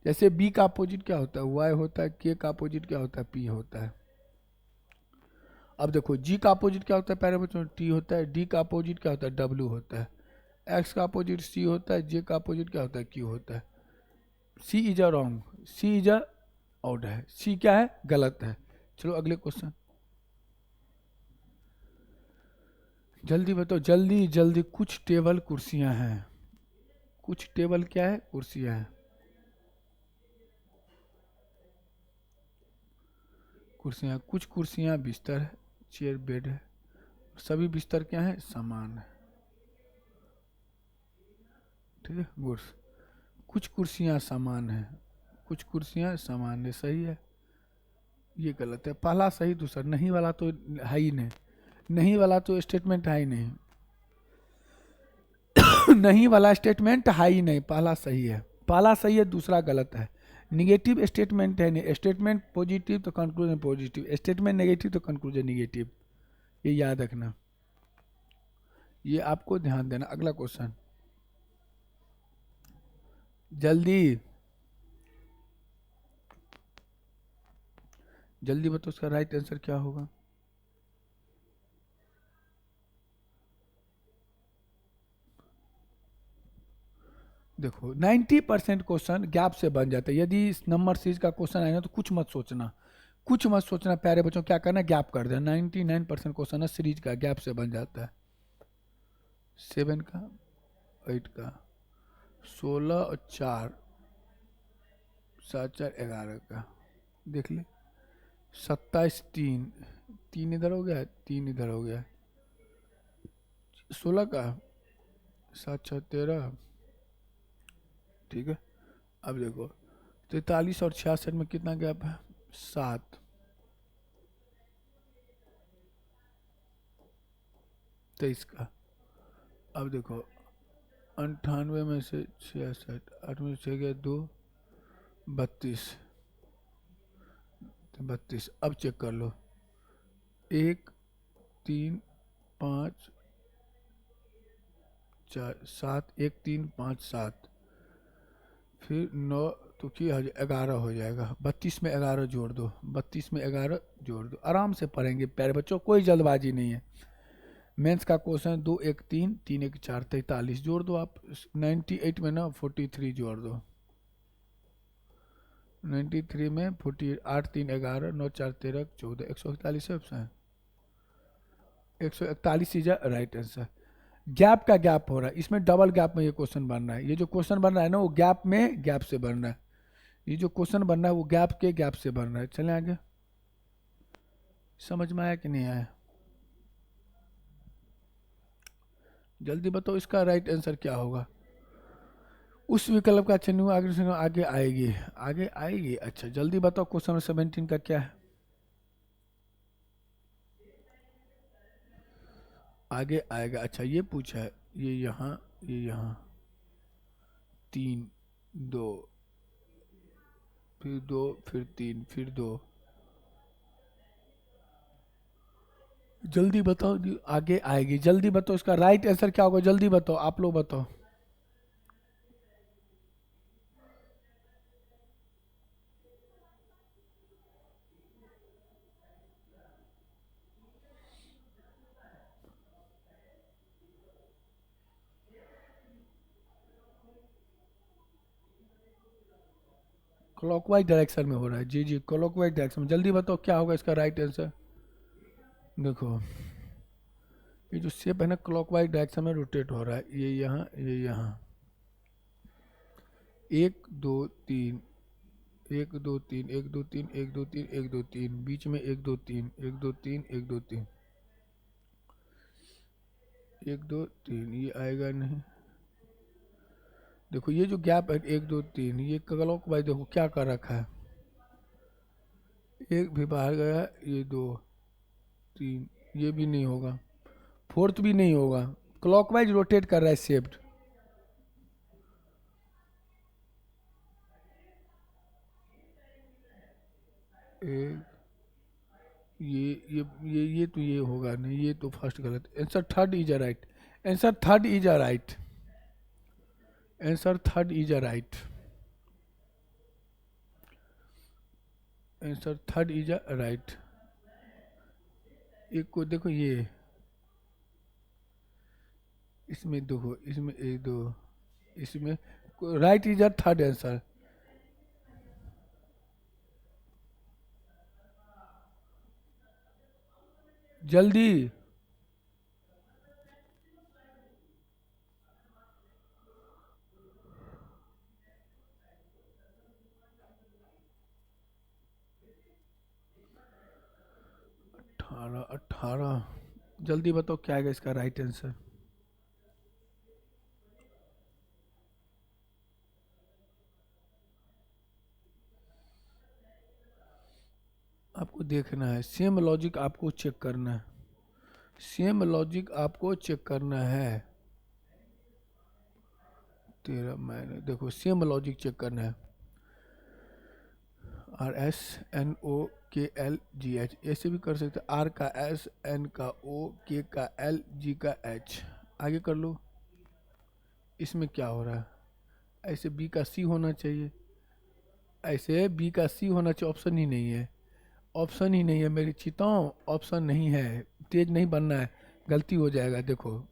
जैसे बी का अपोजिट क्या होता है, वाई होता है, के का अपोजिट क्या होता है, पी होता है। अब देखो जी का अपोजिट क्या होता है, पहले बच्चों टी होता है, डी का अपोजिट क्या होता है, डब्ल्यू होता है, एक्स का अपोजिट सी होता है, जे का अपोजिट क्या होता है, क्यू होता है। C is a wrong, C is a odd है, सी क्या है, गलत है। चलो अगले क्वेश्चन। जल्दी बताओ, जल्दी जल्दी। कुछ टेबल कुर्सियां हैं, कुछ टेबल क्या है, कुर्सियां हैं, कुर्सियां, कुछ कुर्सियां बिस्तर है, चेयर बेड है, सभी बिस्तर क्या है, समान है, ठीक है गुड्स। कुछ कुर्सियां समान है, कुछ कुर्सियां समान है, सही है, ये गलत है। पहला सही, दूसरा नहीं वाला तो है ही नहीं, नहीं वाला तो स्टेटमेंट है ही नहीं नहीं वाला स्टेटमेंट है ही नहीं, पहला सही है, पहला सही है, दूसरा गलत है। निगेटिव स्टेटमेंट है नहीं, स्टेटमेंट पॉजिटिव तो कंक्लूजन पॉजिटिव, स्टेटमेंट नेगेटिव तो कंक्लूजन नेगेटिव, ये याद रखना, ये आपको ध्यान देना। अगला क्वेश्चन। जल्दी जल्दी बताओ उसका राइट आंसर क्या होगा। देखो 90% क्वेश्चन गैप से बन जाता है। यदि इस नंबर सीरीज का क्वेश्चन आए ना तो कुछ मत सोचना, कुछ मत सोचना प्यारे बच्चों, क्या करना, गैप कर देना। 99% क्वेश्चन है सीरीज का गैप से बन जाता है। 7 का, 8 का, 16 और 4, 7 4 11 का, देख ले। 27 3, 3 इधर हो गया, 3 इधर हो गया। 16 का, 7 6 13, ठीक है। अब देखो 43 और 66 में कितना गैप है, 7। 23 का। अब देखो 98 में से 66, 8 में से गया 2, 32, 32। अब चेक कर लो, 1 3 5 4 7, 1 3 5 7, फिर 9 तो क्या 11 हो जाएगा। 32 में 11 जोड़ दो, 32 में 11 जोड़ दो। आराम से पढ़ेंगे प्यारे बच्चों, कोई जल्दबाजी नहीं है। मेंस का क्वेश्चन 2 1 3, 3 1 4, 43 जोड़ दो आप। 98 में ना 43 जोड़ दो। 93 में 48, 8 3 11, 9 4 13, 14, 141 ऑप्शन है। 141 इज राइट आंसर। गैप का गैप हो रहा है, इसमें डबल गैप में ये क्वेश्चन बन रहा है। ये जो क्वेश्चन बन रहा है ना वो गैप में गैप से बन रहा है। ये जो क्वेश्चन बन रहा है वो गैप के गैप से बन रहा है। चलें आगे, समझ में आया कि नहीं आया? जल्दी बताओ इसका राइट आंसर क्या होगा। उस विकल्प का चयन हुआ, आगे आएगी, आगे आएगी। अच्छा जल्दी बताओ क्वेश्चन नंबर 17 का क्या है, आगे आएगा। अच्छा ये पूछा है, ये यहाँ, ये यहाँ, 3 2, फिर 2, फिर 3, फिर 2। जल्दी बताओ, आगे आएगी, जल्दी बताओ इसका राइट आंसर क्या होगा, जल्दी बताओ, आप लोग बताओ। क्लॉकवाइज डायरेक्शन में हो रहा है, जी जी क्लॉकवाइज डायरेक्शन में। जल्दी बताओ क्या होगा इसका राइट आंसर। देखो ये जो शेप है ना क्लॉकवाइज डायरेक्शन में रोटेट हो रहा है, ये यहाँ, ये यहाँ। 1 2 3, 1 2 3, 1 2 3, 1 2 3, 1 2 3, बीच में 1 2 3, 1 2 3, 1 2 3, 1 2 3, ये आएगा नहीं। देखो ये जो गैप है 1 2 3, ये क्लॉकवाइज देखो क्या कर रखा है, एक भी बाहर गया, ये 2 3, ये भी नहीं होगा, 4th भी नहीं होगा। क्लॉकवाइज रोटेट कर रहा है शेप्ड। एक ये तो ये होगा नहीं, ये तो फर्स्ट गलत। Answer third is a right, answer third is a right, answer third is a right, answer third is a right. एक को देखो ये, इसमें देखो, इसमें 1 2, इसमें right is a third answer. जल्दी, अठारह 18, जल्दी बताओ क्या आएगा इसका राइट आंसर। आपको देखना है, सेम लॉजिक आपको चेक करना है, सेम लॉजिक आपको चेक करना है। 13 मैंने, देखो सेम लॉजिक चेक करना है। RSNOKLGH, ऐसे भी कर सकते, R का S, N का O, K का L, G का H। आगे कर लो, इसमें क्या हो रहा है, ऐसे B का C होना चाहिए, ऐसे B का C होना चाहिए, ऑप्शन ही नहीं है, ऑप्शन ही नहीं है मेरी चिताओं, ऑप्शन नहीं है। तेज नहीं बनना है, गलती हो जाएगा। देखो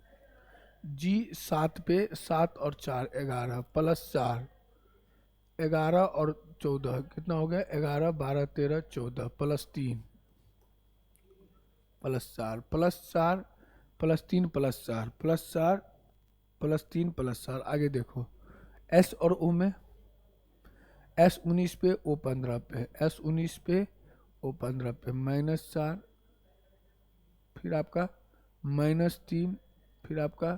जी 7 पे 7 और 4 11 प्लस 4 11 और 14 कितना हो गया 11 12 13 14 plus 3 plus 4 plus 4 plus 3 plus 4 plus 4 plus 3 plus 4 आगे देखो एस और ओ में S19 पे O15 पे S19 पे O15 पे -4 फिर आपका -3 फिर आपका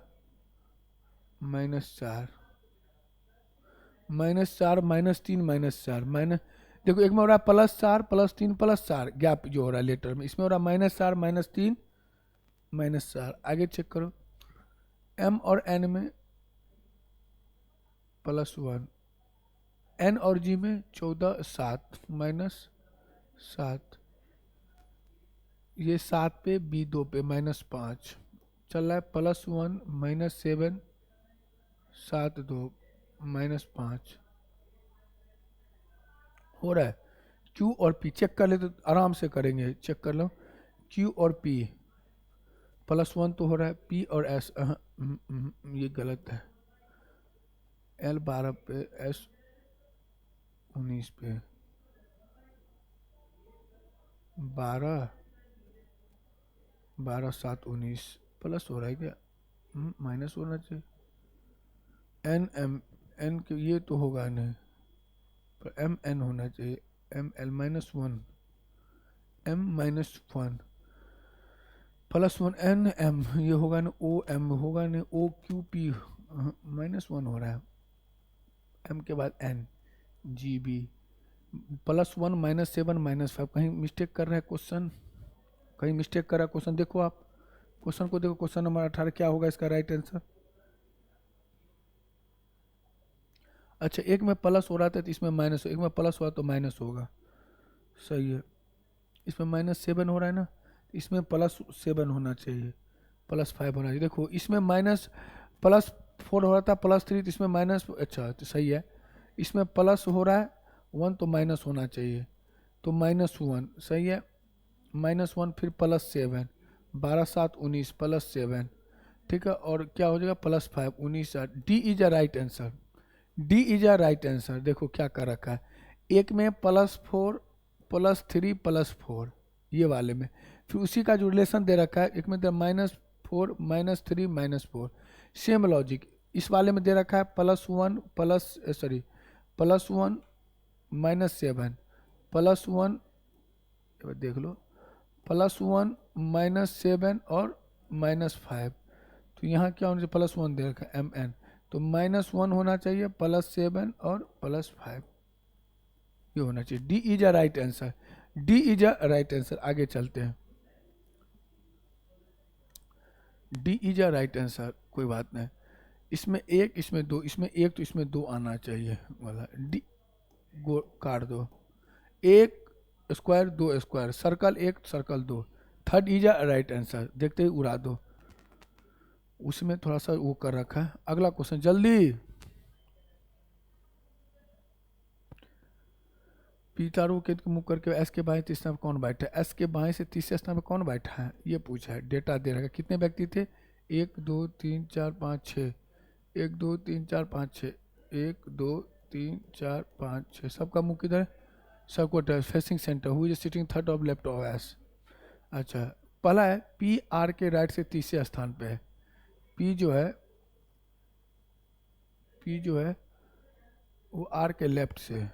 -4 -4 -3 -4 माइनस देखो एक में हो रहा है +4 +3 +4 गैप जो हो रहा है लेटर में इसमें हो रहा है -4 -3 -4 आगे चेक करो M और N में +1 N और G में 14 7 -7 ये 7 पे B2 पे -5 चल रहा है +1 -7 7 2 -5 हो रहा है Q और P चेक कर ले तो आराम से करेंगे चेक कर लो Q और P +1 तो हो रहा है P और S ये गलत है L 12 पे S 19 पे 12 12 7 19 प्लस हो रहा है क्या माइनस होना चाहिए N M N के ये तो होगा नहीं पर M N होना चाहिए M L -1 M -1 +1 N M ये होगा ना O M होगा नहीं O Q P -1 हो रहा है M के बाद N G B +1 -7 -5 कहीं मिस्टेक कर रहा है क्वेश्चन कहीं मिस्टेक कर रहा है क्वेश्चन देखो आप क्वेश्चन को देखो क्वेश्चन नंबर 18 क्या होगा इसका राइट आंसर अच्छा एक में प्लस हो रहा था तो इसमें माइनस एक में प्लस हुआ तो माइनस होगा सही है इसमें -7 हो रहा है ना इसमें +7 होना चाहिए +5 होना चाहिए देखो इसमें +4 हो रहा था +3 तो इसमें माइनस अच्छा तो सही है इसमें प्लस हो रहा है 1 तो माइनस होना चाहिए तो -1 सही है -1 फिर +7 12 7 19 +7 ठीक है और क्या हो जाएगा +5 19 D is a right answer D is a right answer देखो क्या कर रखा है एक में +4 +3 +4 ये वाले में फिर उसी का जो रिलेशन दे रखा है एक में -4 -3 -4 सेम लॉजिक इस वाले में दे रखा है +1 +1 -7 +1 देख लो +1 -7 और -5 तो यहाँ क्या होना चाहिए +1 दे रखा है MN तो -1 होना चाहिए +7 और +5 ये होना चाहिए D is a right answer D is a right answer आगे चलते हैं D is a right answer कोई बात नहीं इसमें एक इसमें दो इसमें एक तो इसमें दो आना चाहिए वाला डी गो काट दो एक स्क्वायर दो स्क्वायर सर्कल एक सर्कल दो third is a right answer देखते ही उड़ा दो उसमें थोड़ा सा वो कर रखा है अगला क्वेश्चन जल्दी पीतारू के मुँह करके एस के बाएं तीसरे में कौन बैठा है एस के बाएं से तीसरे स्थान पर कौन बैठा है ये पूछा है डेटा दे रखा है कितने व्यक्ति थे 1 2 3 4 5 6 1 2 3 4 5 6 1 2 3 4 5 6 सबका मुंह किधर है सबको facing centre who is sitting third of left of S अच्छा पहला है पी आर के राइट से तीसरे स्थान पे है पी जो है वो आर के लेफ्ट से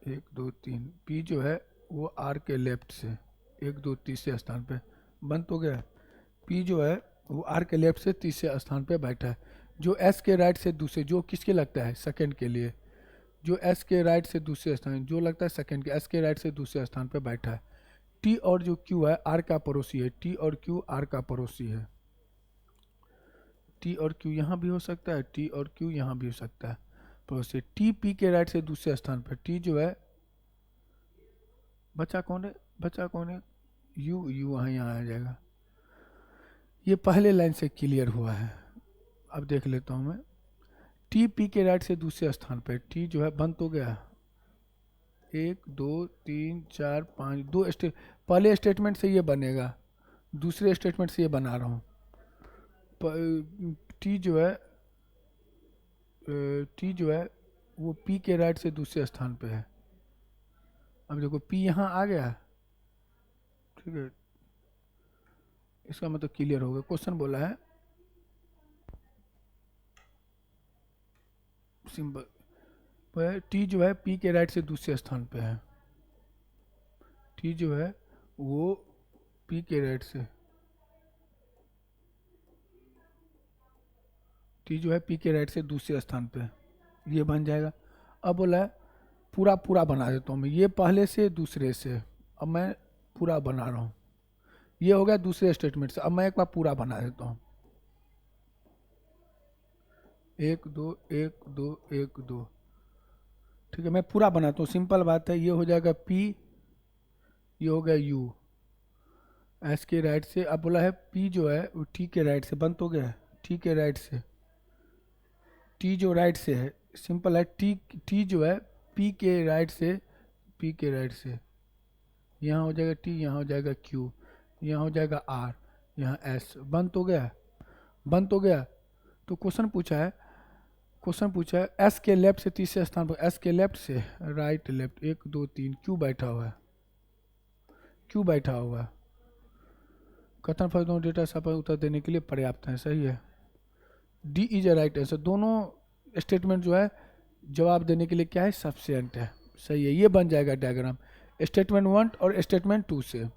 1 2 3 पी जो है वो आर के लेफ्ट से 1 2 तीसरे स्थान पे बंद तो गया पी जो है वो आर के लेफ्ट से तीसरे स्थान पे बैठा है जो एस के राइट से दूसरे जो किसके लगता है सेकंड के लिए जो एस के राइट से दूसरे स्थान जो लगता है सेकंड के एस के राइट से दूसरे स्थान पे बैठा है टी और जो क्यू है आर का पड़ोसी है टी और क्यू आर का पड़ोसी है टी और क्यू यहाँ भी हो सकता है टी और क्यू यहाँ भी हो सकता है पड़ोसी टी पी के राइट से दूसरे स्थान पर टी जो है बच्चा कौन है यू यू यहाँ आ जाएगा ये पहले लाइन से क्लियर हुआ है अब देख लेता हूँ मैं टी पी के राइट से दूसरे स्थान पर टी जो है बंद तो गया 1 2 3 4 5 दो पहले स्टेटमेंट से ये बनेगा दूसरे स्टेटमेंट से ये बना रहा हूँ टी जो है टी जो है वो पी के राइट से दूसरे स्थान पे है। अब देखो पी यहाँ आ गया, ठीक है, इसका मतलब क्लियर हो गया। क्वेश्चन बोला है सिंपल, टी जो है पी के राइट से दूसरे स्थान पे है। टी जो है वो पी के राइट से, टी जो है पी के राइट से दूसरे स्थान पे है, ये बन जाएगा। अब बोला है पूरा पूरा बना देता हूँ मैं, ये पहले से दूसरे से, अब मैं पूरा बना रहा हूँ। ये हो गया दूसरे स्टेटमेंट से। अब मैं एक बार पूरा बना देता हूँ, 1 2 1 2 1 2, ठीक है, मैं पूरा बनाता हूँ, सिंपल बात है। ये हो जाएगा P, ये हो गया U, एस के राइट से। अब बोला है P जो है वो T के राइट से, बंद तो गया, T के राइट से, T जो राइट से है, सिंपल है। T जो है P के राइट से, P के राइट से, यहाँ हो जाएगा T, यहाँ हो जाएगा Q, यहाँ हो जाएगा R, यहाँ S, बंद तो गया, बंद तो गया। तो क्वेश्चन पूछा है एस के लेफ्ट से तीसरे स्थान पर, एस के लेफ्ट से राइट लेफ्ट 1 2 3 क्यों बैठा हुआ है, क्यों बैठा हुआ है। कथन फल दोनों डेटा पर उत्तर देने के लिए पर्याप्त है, सही है। D is a right answer. दोनों स्टेटमेंट जो है जवाब देने के लिए क्या है, सफिशिएंट है, सही है। ये बन जाएगा डायग्राम स्टेटमेंट 1 और स्टेटमेंट 2 से।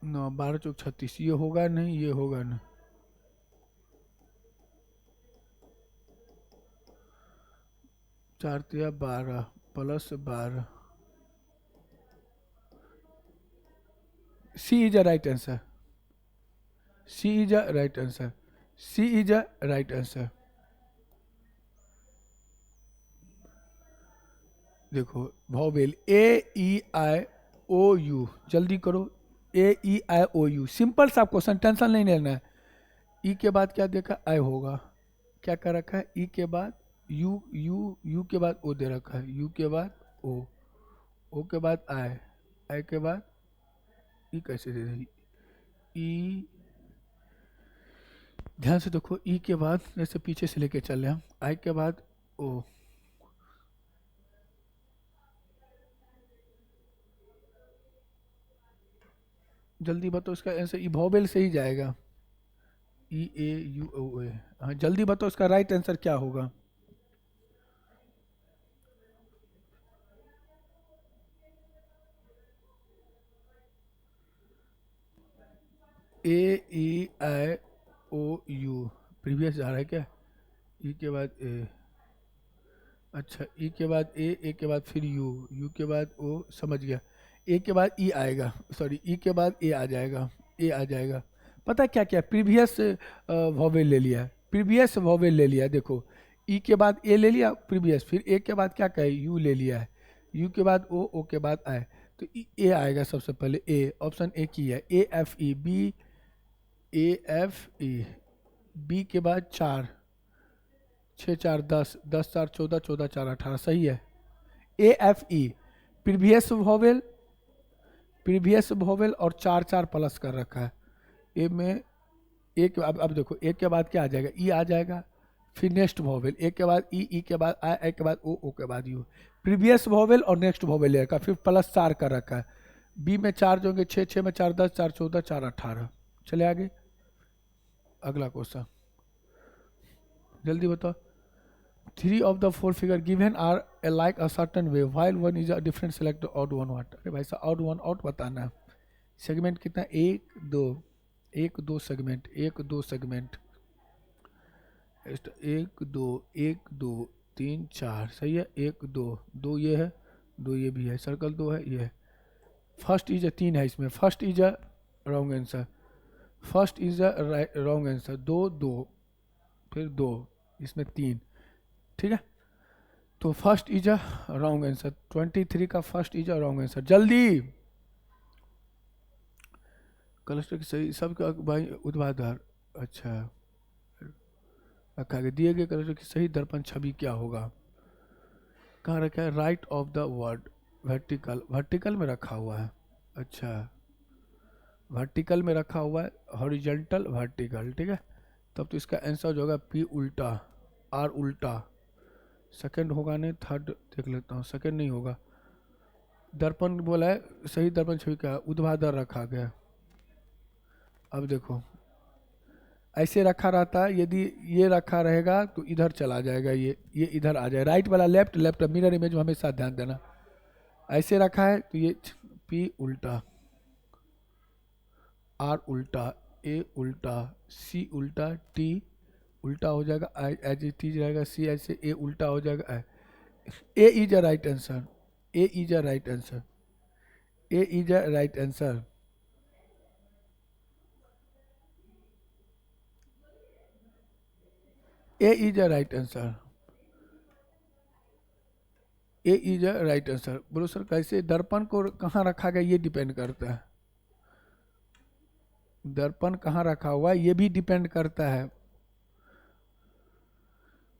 नौ 12 चौक 36, ये होगा नहीं, ये होगा नहीं। चार तिया 12 plus 12, C is a right answer, C is a right answer, C is a right answer. देखो vowel A E I O U, जल्दी करो, A E I O U, simple सा क्वेश्चन, टेंशन नहीं लेना है। ई के बाद क्या देखा, आई होगा, क्या कर रखा है, ई के बाद यू, यू के बाद ओ दे रखा है, यू के बाद ओ के बाद आई के बाद ई, कैसे दे रही, ई, ध्यान से देखो, ई के बाद जैसे पीछे से लेके चल रहे हम, आई के बाद ओ, जल्दी बताओ इसका आंसर, ई वॉवेल से ही जाएगा, ई ए यू ओ ए। हाँ जल्दी बताओ इसका राइट आंसर क्या होगा। ए E I O you, previous जा रहा है क्या, ई के बाद ए, अच्छा ई के बाद ए के बाद फिर यू के बाद ओ, समझ गया। ए के बाद ई आएगा, सॉरी ई के बाद ए आ जाएगा, ए आ जाएगा। पता है क्या क्या, प्रीवियस वॉवेल ले लिया है, प्रीवियस वॉवेल ले लिया है, देखो ई के बाद ए ले लिया प्रीवियस, फिर ए के बाद क्या कहे, यू ले लिया है, यू के बाद ओ के बाद आए, तो ए आएगा सबसे पहले, ए, ऑप्शन ए की है, A F E B, A F E, B के बाद 4, 6 4 10, 10 4 14, 14 4 18, सही है। A F E previous vowel और 4 4 प्लस कर रखा है। ए में एक, अब देखो एक के बाद क्या आ जाएगा, ई आ जाएगा, फिर नेक्स्ट वोवेल, एक के बाद ई के बाद आई के बाद ओ के बाद यू, प्रीवियस वोवेल और नेक्स्ट वोवेल लेगा, फिर प्लस 4 कर रखा है। बी में 4 जो होंगे 6 6 में 4 10, 4 14, 4 18। चले आगे, अगला क्वेश्चन जल्दी बताओ। 3 of the 4 figure given are alike a certain way while one is a different, select the odd one. what, अरे भाई साहब odd one out बताना है। सेगमेंट कितना, 1 2 सेगमेंट, 1 2 सेगमेंट, 1 2 1 2 3 4, सही है। 1 2 2 ये है, 2 ये भी है, सर्कल 2 है, ये है। फर्स्ट इज 3 है इसमें, first is a wrong answer, first is a wrong answer, 2 2 फिर 2, इसमें 3, ठीक है। तो first is a wrong answer, 23 का first is a wrong answer, जल्दी क्लस्टर की सही सबका भाई उद्वाधार, अच्छा रखा गया। दिए गए कलर की सही दर्पण छवि क्या होगा? कहाँ रखा है? Right of the word, vertical, vertical में रखा हुआ है। अच्छा, वर्टिकल में रखा हुआ है, हॉरिजॉन्टल वर्टिकल, ठीक है। तब तो इसका आंसर जो होगा पी उल्टा, आर उल्टा। सेकंड होगा नहीं, थर्ड देख लेता हूँ, सेकंड नहीं होगा। दर्पण बोला है, सही दर्पण छवि का ऊर्ध्वाधर रखा गया। अब देखो ऐसे रखा रहता है, यदि ये रखा रहेगा तो इधर चला जाएगा, ये इधर आ जाएगा। राइट वाला लेफ्ट, लेफ्ट मिरर इमेज में हमेशा ध्यान देना। ऐसे रखा है तो ये पी उल्टा, आर उल्टा, ए उल्टा, सी उल्टा, टी उल्टा हो जाएगा, आई एज इट इज रहेगा, सी ऐसे, ए उल्टा हो जाएगा। A is a right answer, A is a right answer, A is a right answer. A is a right answer, A is a right answer. बोलो सर कैसे? दर्पण को कहाँ रखा गया ये डिपेंड करता है, दर्पण कहाँ रखा हुआ है ये भी डिपेंड करता है,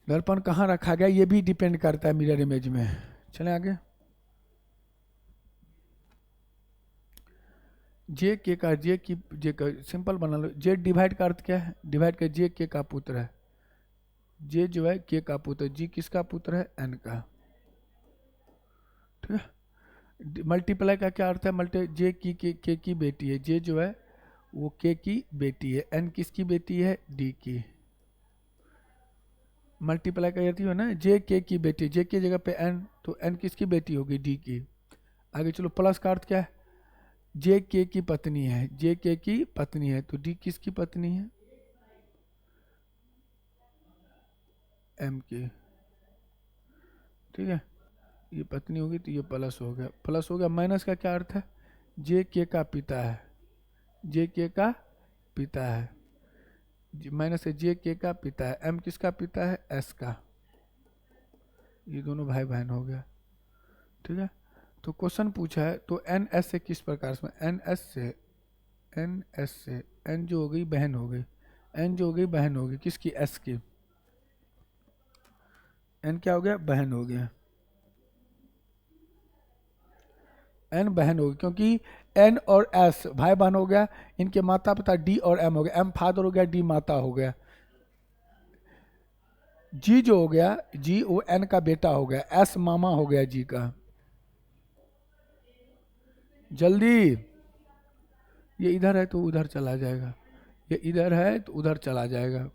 दर्पण कहाँ रखा गया ये भी डिपेंड करता है मिरर इमेज में। चलें आगे। जे के का, जे की, जे का सिंपल बना लो। जे डिवाइड का अर्थ क्या है? डिवाइड का, जे के का पुत्र है, जे जो है के का पुत्र, जी किसका पुत्र है? एन का, ठीक है। मल्टीप्लाई का क्या अर्थ है? मल्टी, जे की के की बेटी है, जे जो है वो के की बेटी है, एन किसकी बेटी है? डी की। मल्टीप्लाई का अर्थ है ना, जे के की बेटी, जे की जगह पे एन, तो एन किसकी बेटी होगी? डी की। आगे चलो, प्लस का अर्थ क्या है? जे के की पत्नी है, जे के की पत्नी है, तो डी किसकी पत्नी है? एम की, ठीक है। ये पत्नी होगी तो ये प्लस हो गया, प्लस हो गया। माइनस का क्या अर्थ है? जे के का पिता है, जे के का पिता है, माइनस है, जे के का पिता है, एम किसका पिता है? एस का। ये दोनों भाई बहन हो गया, ठीक है। तो क्वेश्चन पूछा है तो एन एस से किस प्रकार से? एन एस से, एन एस से, एन जो हो गई बहन हो गई, एन जो हो गई बहन हो गई किसकी? एस की। एन क्या हो गया? बहन हो गया, एन बहन होगी, क्योंकि एन और एस भाई बहन हो गया, इनके माता पिता डी और एम हो गया, एम फादर हो गया, डी माता हो गया। जी जो हो गया, जी वो एन का बेटा हो गया, एस मामा हो गया जी का। जल्दी, ये इधर है तो उधर चला जाएगा, ये इधर है तो उधर चला जाएगा।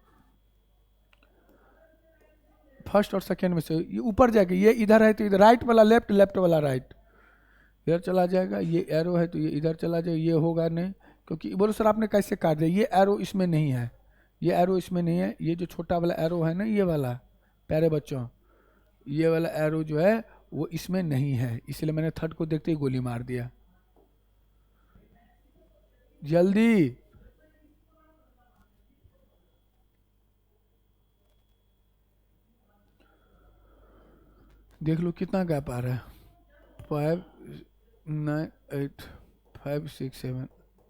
फर्स्ट और सेकेंड में से ये ऊपर जाएगा, ये इधर है तो इधर, राइट वाला लेफ्ट, लेफ्ट वाला राइट, इधर चला जाएगा। ये एरो है तो ये इधर चला जाएगा, ये होगा नहीं, क्योंकि बोलो सर आपने कैसे काट दिया? ये एरो इसमें नहीं है, ये एरो इसमें नहीं है, ये जो छोटा वाला एरो है ना, ये वाला, प्यारे बच्चों, ये वाला एरो जो है वो इसमें नहीं है, इसलिए मैंने थर्ड को देखते ही गोली मार दिया। जल्दी, देख लो कितना गैप आ रहा है। 5 9 8 5 6 7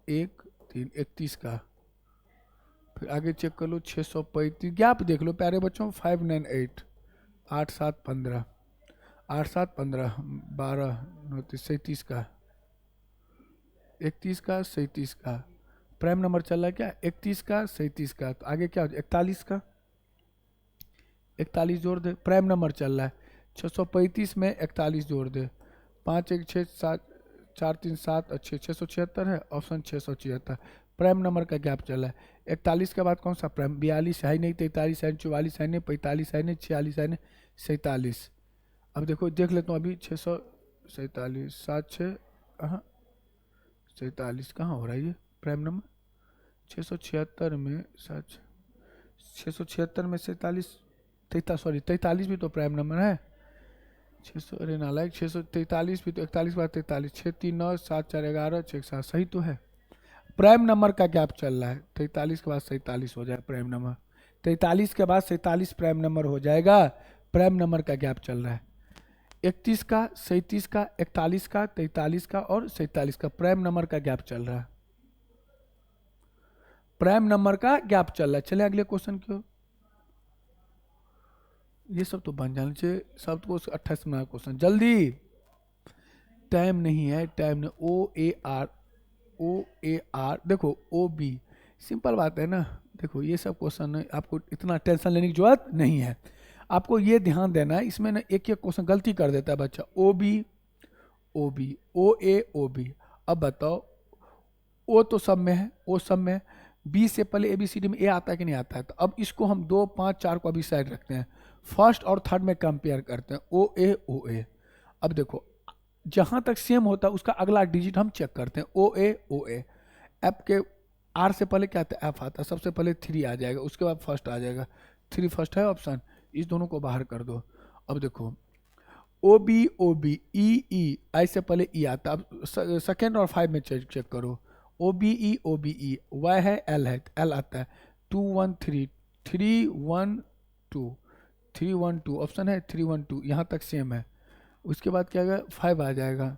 1 3 31 का। फिर आगे चेक कर लो, 635 गैप देख लो प्यारे बच्चों। 5 9 8 8 7 15 8 7 15 12 9 37 का, 31 का, 37 का। प्राइम नंबर चल रहा है क्या? 31 का, 37 का, तो आगे क्या हो जाए? 41 का, 41 जोड़ दे, प्राइम नंबर चल रहा है। 635 में 41 जोड़ दे, 5 1 6 7 4 3 7 अच्छे 676 है, ऑप्शन 676। प्राइम नंबर का गैप चला है। 41 के बाद कौन सा प्राइम? 42 है नहीं, 43 है, 44 है नहीं, 45 है नहीं, 46 है नहीं, 47। अब देखो देख लेता हूँ अभी, 647 7 6, हाँ 47 कहाँ हो रहा है ये प्राइम नंबर? 676 में 7, 676 में 47, 43 भी तो प्राइम नंबर है। 600, अरे नालायक, 643 भी तो, 41 बार 43, 6 3 9 7 4 11 6 7, सही तो है। प्राइम नंबर का गैप चल रहा है, 43 के बाद 47 हो जाए प्राइम नंबर, 43 के बाद 47 प्राइम नंबर हो जाएगा। प्राइम नंबर का गैप चल रहा है 31 का, 37 का, 41 का, 43 का और 47 का, प्राइम नंबर का गैप चल रहा है, प्राइम नंबर का गैप चल रहा है। चले अगले क्वेश्चन की ओर। ये सब तो बन जाना चाहिए, सब तो 28 नंबर क्वेश्चन जल्दी, टाइम नहीं है, टाइम नहीं। ओ ए आर देखो, ओ बी, सिंपल बात है ना। देखो ये सब क्वेश्चन आपको इतना टेंशन लेने की जरूरत नहीं है, आपको ये ध्यान देना है, इसमें ना एक एक क्वेश्चन गलती कर देता है बच्चा। ओ बी, ओ बी, ओ ए, ओ बी। अब बताओ, ओ तो सब में है, ओ सब में है, बी से पहले ए बी सी डी में ए आता है कि नहीं आता है? तो अब इसको हम 2 5 4 को अभी साइड रखते हैं, फर्स्ट और थर्ड में कंपेयर करते हैं, ओ ए, ओ ए। अब देखो जहाँ तक सेम होता है उसका अगला डिजिट हम चेक करते हैं, ओ ए, ओ ए। एफ के आर से पहले क्या आता है? एफ आता है, सबसे पहले 3 आ जाएगा, उसके बाद फर्स्ट आ जाएगा, 3 फर्स्ट है ऑप्शन, इस दोनों को बाहर कर दो। अब देखो ओ बी, ओ बी, ई ई, आई से पहले ई आता है, अब सेकेंड और 5 में चेक करो, O B E, O B E, Y है, एल है, एल आता है, 2 1 3, 3 1 2, 3 1 2 ऑप्शन है, 3 1 2 यहाँ तक सेम है। उसके बाद क्या आएगा? 5 आ जाएगा,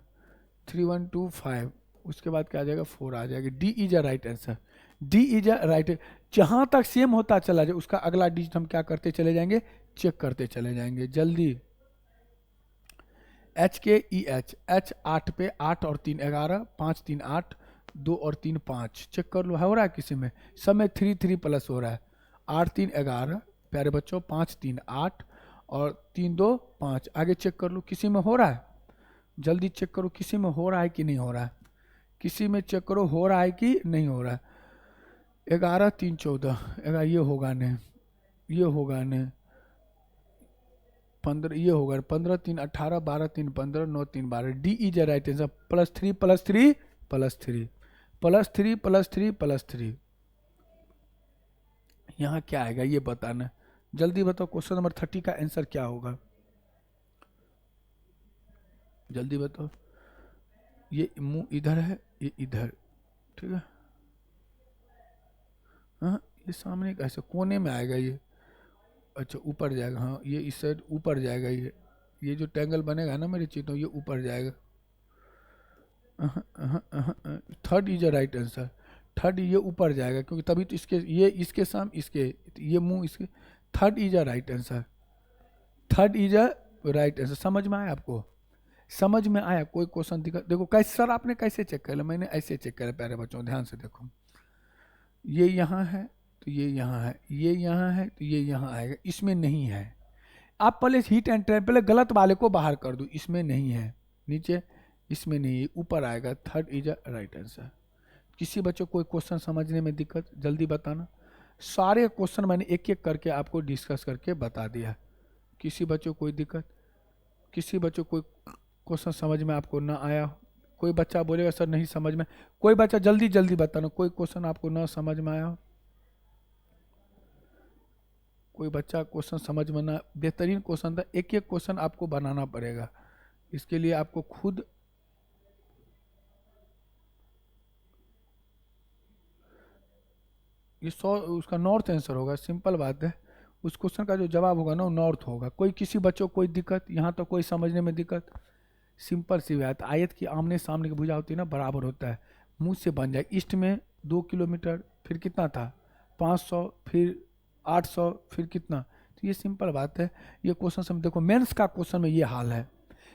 3 1 2 5, उसके बाद क्या आ जाएगा? 4 आ जाएगा। D is a right answer, D is a right. जहाँ तक सेम होता चला जाए उसका अगला डिजिट हम क्या करते चले जाएंगे? चेक करते चले जाएंगे जल्दी। एच के ई एच, एच 8 पे, 8 और 3 11, 5 3 8, 2 और 3 5, चेक कर लो है हो रहा है किसी में? सब में 3 3 प्लस हो रहा है, 8 3 11 प्यारे बच्चों, 5 3 8 और 3 2 5। आगे चेक कर लो किसी में हो रहा है, जल्दी चेक करो किसी में हो रहा है कि नहीं हो रहा है, किसी में चेक करो हो रहा है कि नहीं हो रहा है। 11 3 14, 11 ये होगा नहीं, ये होगा नहीं, 15 ये होगा, 15 3 18, 12 3 15, 9 3 12, डी इज राइट आंसर। +3 +3 +3 +3 +3 +3, यहाँ क्या आएगा ये बताना, जल्दी बताओ। क्वेश्चन नंबर 30 का आंसर क्या होगा, जल्दी बताओ। ये मुंह इधर है, ये इधर, ठीक है। हाँ ये सामने कैसे कोने में आएगा ये? अच्छा ऊपर जाएगा, हाँ ये इस साइड ऊपर जाएगा, ये जो टैंगल बनेगा ना मेरे चित्रों, ये ऊपर जाएगा। Third is a right answer, third ये ऊपर जाएगा क्योंकि तभी तो इसके ये इसके सामने इसके ये मुंह इसके, third is a right answer, third is a right answer. समझ में आया आपको? समझ में आया? कोई क्वेश्चन दिखा देखो कैसे सर आपने कैसे चेक कर लिया? मैंने ऐसे चेक करा प्यारे बच्चों, ध्यान से देखो, ये यहाँ है तो ये यहाँ है, ये यहाँ है तो ये यहाँ आएगा, इसमें नहीं है। आप पहले हीट एंड ट्रेन पहले गलत वाले को बाहर कर दो, इसमें नहीं है, नीचे इसमें नहीं है, ऊपर आएगा, third is a right answer. किसी बच्चों को कोई क्वेश्चन समझने में दिक्कत जल्दी बताना, सारे क्वेश्चन मैंने एक एक करके आपको डिस्कस करके बता दिया। किसी बच्चों को कोई दिक्कत, किसी बच्चों को कोई क्वेश्चन समझ में आपको ना आया हो, कोई बच्चा बोलेगा सर नहीं समझ में, कोई बच्चा जल्दी जल्दी बताना कोई क्वेश्चन आपको ना समझ में आया हो, कोई बच्चा क्वेश्चन समझ में ना, बेहतरीन क्वेश्चन था, एक एक क्वेश्चन आपको बनाना पड़ेगा, इसके लिए आपको खुद ये 100 उसका नॉर्थ आंसर होगा, सिंपल बात है। उस क्वेश्चन का जो जवाब होगा ना वो नॉर्थ होगा। कोई किसी बच्चों को कोई दिक्कत यहाँ तो कोई समझने में दिक्कत, सिंपल सी बात, आयत की आमने सामने की भुजा होती है ना बराबर होता है, मुंह से बन जाए। ईस्ट में 2 किलोमीटर, फिर कितना था 500, फिर 800, फिर कितना, तो ये सिंपल बात है। ये क्वेश्चन सब देखो, मेंस का क्वेश्चन में ये हाल है,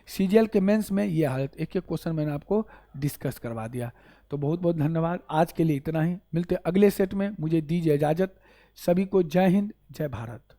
सीजीएल के मेंस में ये हालत, एक एक क्वेश्चन मैंने आपको डिस्कस करवा दिया। तो बहुत बहुत धन्यवाद, आज के लिए इतना ही, मिलते अगले सेट में, मुझे दीजिए इजाज़त। सभी को जय हिंद, जय भारत।